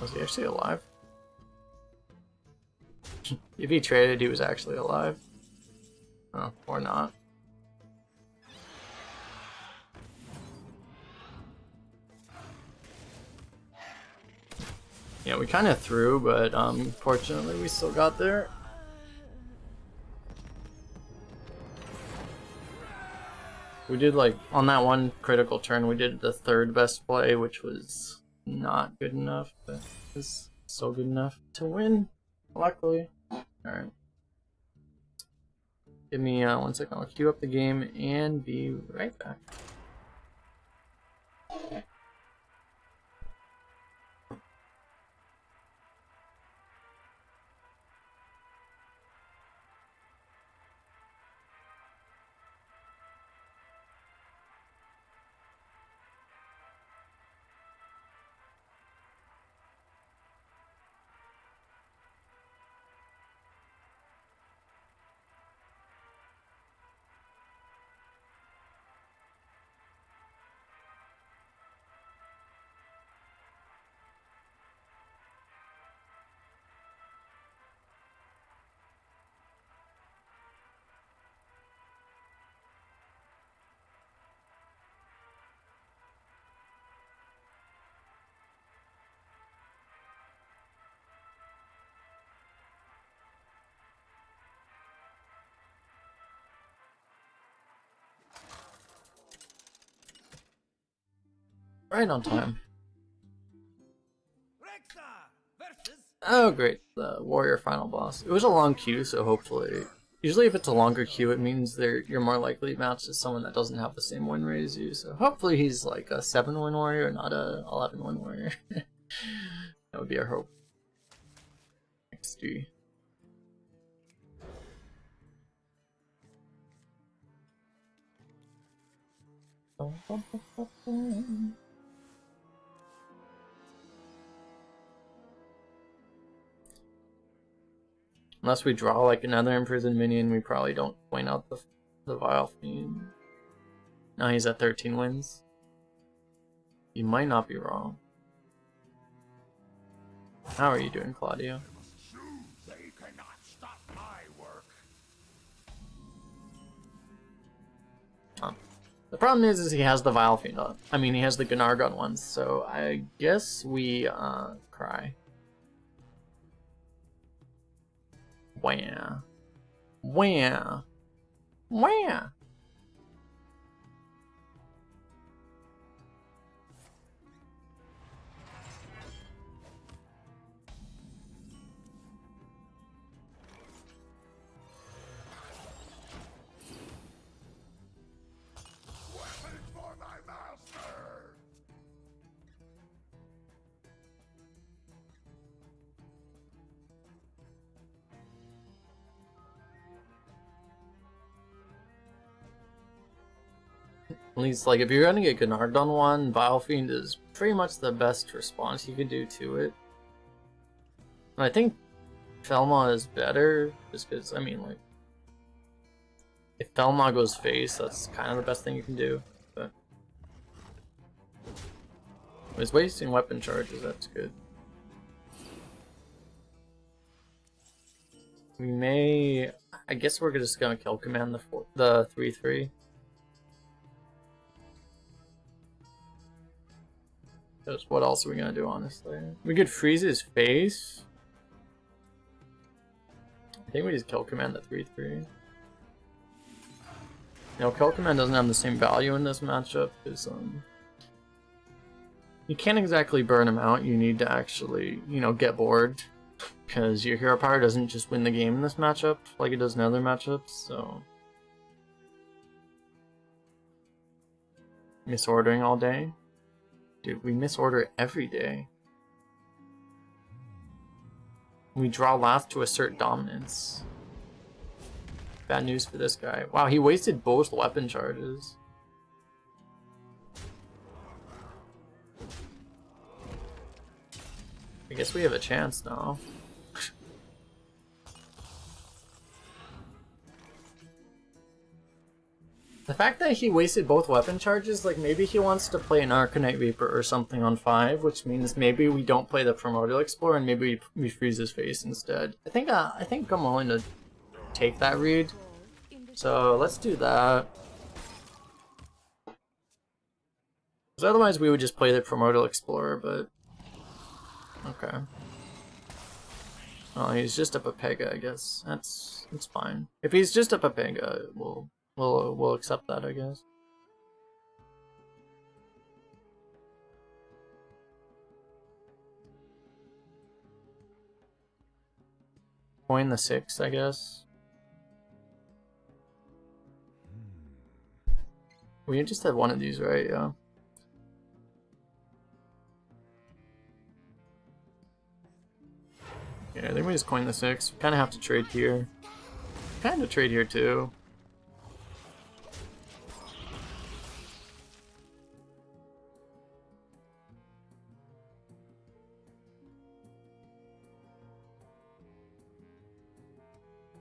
A: Was he actually alive? If he traded, he was actually alive. Oh, or not. Yeah, we kind of threw, but fortunately we still got there. We did like, on that one critical turn, we did the 3rd best play, which was not good enough, but it was still good enough to win, luckily. Alright. Give me 1 second, I'll queue up the game and be right back. Right on time.
B: Rexar versus
A: Oh great, the warrior final boss. It was a long queue, so hopefully... Usually if it's a longer queue, it means you're more likely matched to someone that doesn't have the same win rate as you, so hopefully he's like a 7-win warrior, not a 11-win warrior. That would be our hope. XD. Unless we draw like another imprisoned minion, we probably don't point out the Vile Fiend. Now he's at 13 wins. You might not be wrong. How are you doing, Claudio?
D: They cannot stop my work.
A: The problem is he has the Vile Fiend on. I mean, he has the Gnargon ones, so I guess we cry. Wah. Wah. Wah.
D: Weapons for my master.
A: At least, like, if you're gonna get Gnargon one, Vile Fiend is pretty much the best response you could do to it. And I think Felma is better, just because, I mean, like, if Felma goes face, that's kind of the best thing you can do, but... He's wasting weapon charges, that's good. We may... I guess we're just gonna kill command the 3-3. Because what else are we gonna do, honestly? We could freeze his face. I think we just kill command the 3-3. You know, kill command doesn't have the same value in this matchup, because you can't exactly burn him out. You need to actually, you know, get bored, because your hero power doesn't just win the game in this matchup like it does in other matchups. So misordering all day. Dude, we misorder every day. We draw last to assert dominance. Bad news for this guy. Wow, he wasted both weapon charges. I guess we have a chance now. The fact that he wasted both weapon charges, like maybe he wants to play an Arcanite Reaper or something on 5, which means maybe we don't play the Primordial Explorer and maybe we freeze his face instead. I think I'm willing to take that read. So let's do that. Because otherwise we would just play the Primordial Explorer, but okay. Oh, he's just a Pepega, I guess. That's fine. If he's just a Pepega, we'll accept that, I guess. Coin the 6, I guess. We just had one of these, right? Yeah. Yeah, I think we just coin the 6. We kind of have to trade here. Kind of trade here too.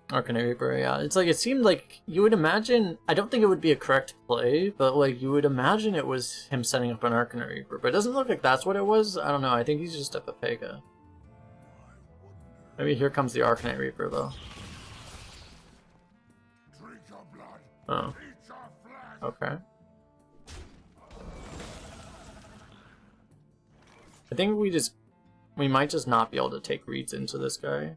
A: Arcanite Reaper, yeah. It's like, it seemed like you would imagine, I don't think it would be a correct play, but like you would imagine it was him setting up an Arcanite Reaper, but it doesn't look like that's what it was. I don't know, I think he's just a Pepega. Maybe here comes the Arcanite Reaper though. Oh. Okay. I think we might just not be able to take reads into this guy.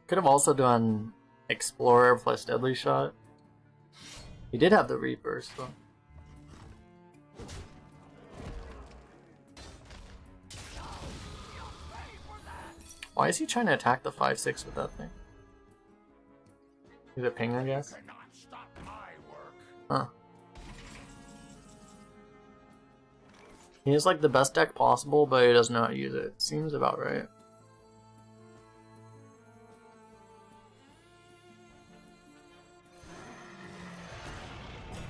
A: Could have also done Explorer plus Deadly Shot. He did have the Reaper, so. Why is he trying to attack the 5/6 with that thing? Is it ping, I guess? Huh. He has like the best deck possible, but he doesn't know how to use it. Seems about right.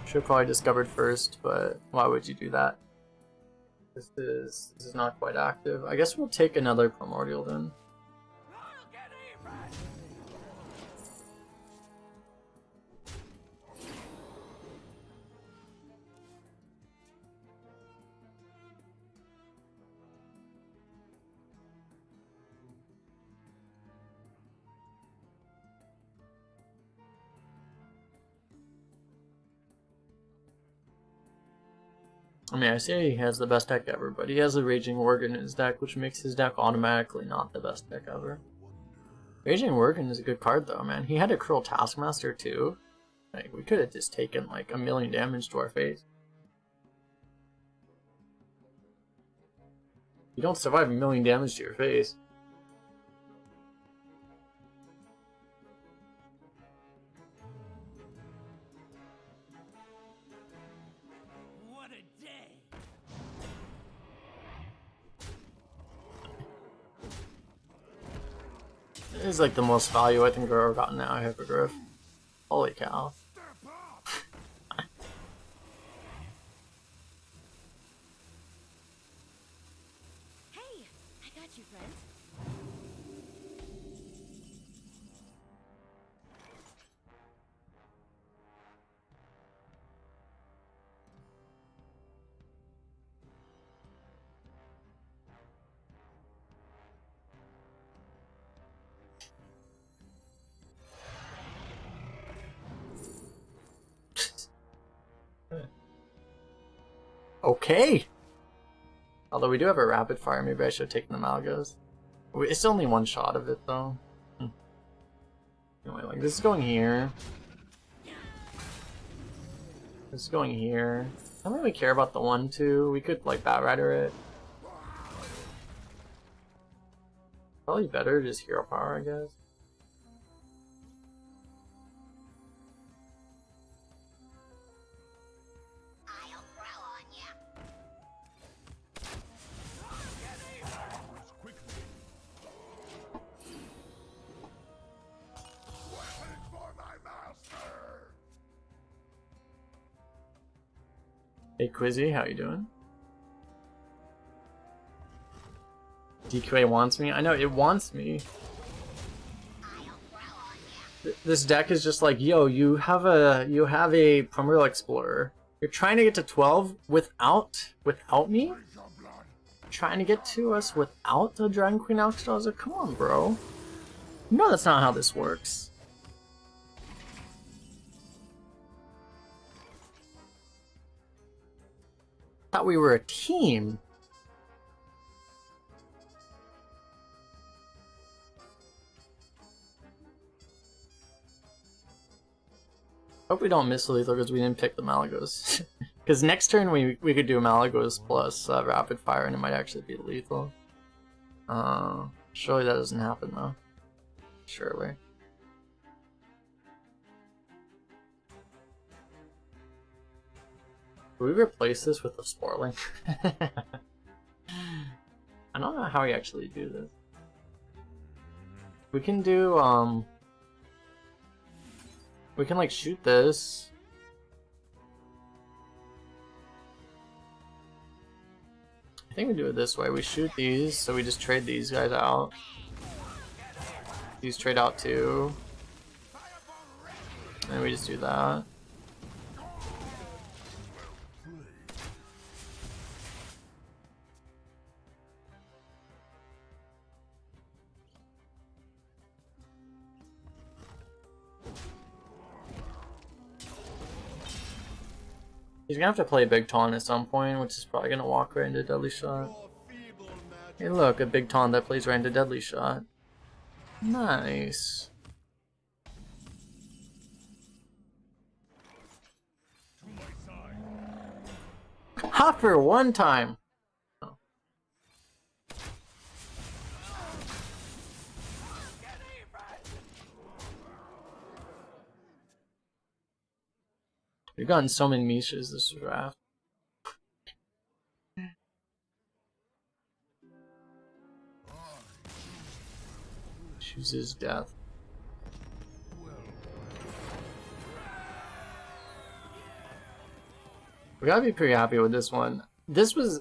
A: Should have probably discovered first, but why would you do that? This is not quite active. I guess we'll take another Primordial then. I mean, I say he has the best deck ever, but he has a Raging Worgen in his deck, which makes his deck automatically not the best deck ever. Raging Worgen is a good card though, man. He had a Cruel Taskmaster too. Like, we could have just taken like 1,000,000 damage to our face. You don't survive 1,000,000 damage to your face. This is like the most value I think I've ever gotten out of Hippogriff. Holy cow.
C: Hey, I got you, friend.
A: Okay! Although we do have a rapid fire, maybe I should have taken the Malgos. It's only one shot of it though. Anyway, like this is going here. This is going here. I don't really care about the 1/2. We could like Batrider it. Probably better just hero power, I guess. Hey Quizzy, how you doing? DQA wants me? I know, it wants me. This deck is just like, yo, you have a Primordial Explorer. You're trying to get to 12 without me? Trying to get to us without the Dragon Queen Alcatraz? Come on, bro. No, that's not how this works. Thought we were a team. Hope we don't miss lethal because we didn't pick the Malagos. Because next turn we could do Malagos plus rapid fire and it might actually be lethal. Surely that doesn't happen though. Surely. Will we replace this with a Sporling? I don't know how we actually do this. We can do, we can like shoot this. I think we do it this way. We shoot these, so we just trade these guys out. These trade out too. And we just do that. He's gonna have to play Big Taunt at some point, which is probably gonna walk right into Deadly Shot. Hey look, a Big Taunt that plays right into Deadly Shot. Nice.
D: To my side.
A: Hopper one time. Oh. We've gotten so many niches this draft. Chooses death. We gotta be pretty happy with this one. This was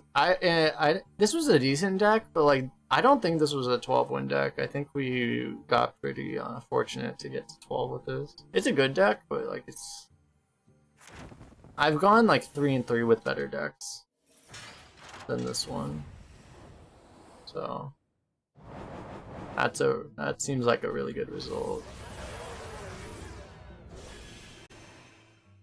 A: this was a decent deck, but like I don't think this was a 12-win deck. I think we got pretty fortunate to get to 12 with this. It's a good deck, but like it's. I've gone like 3-3 with better decks than this one, so that seems like a really good result.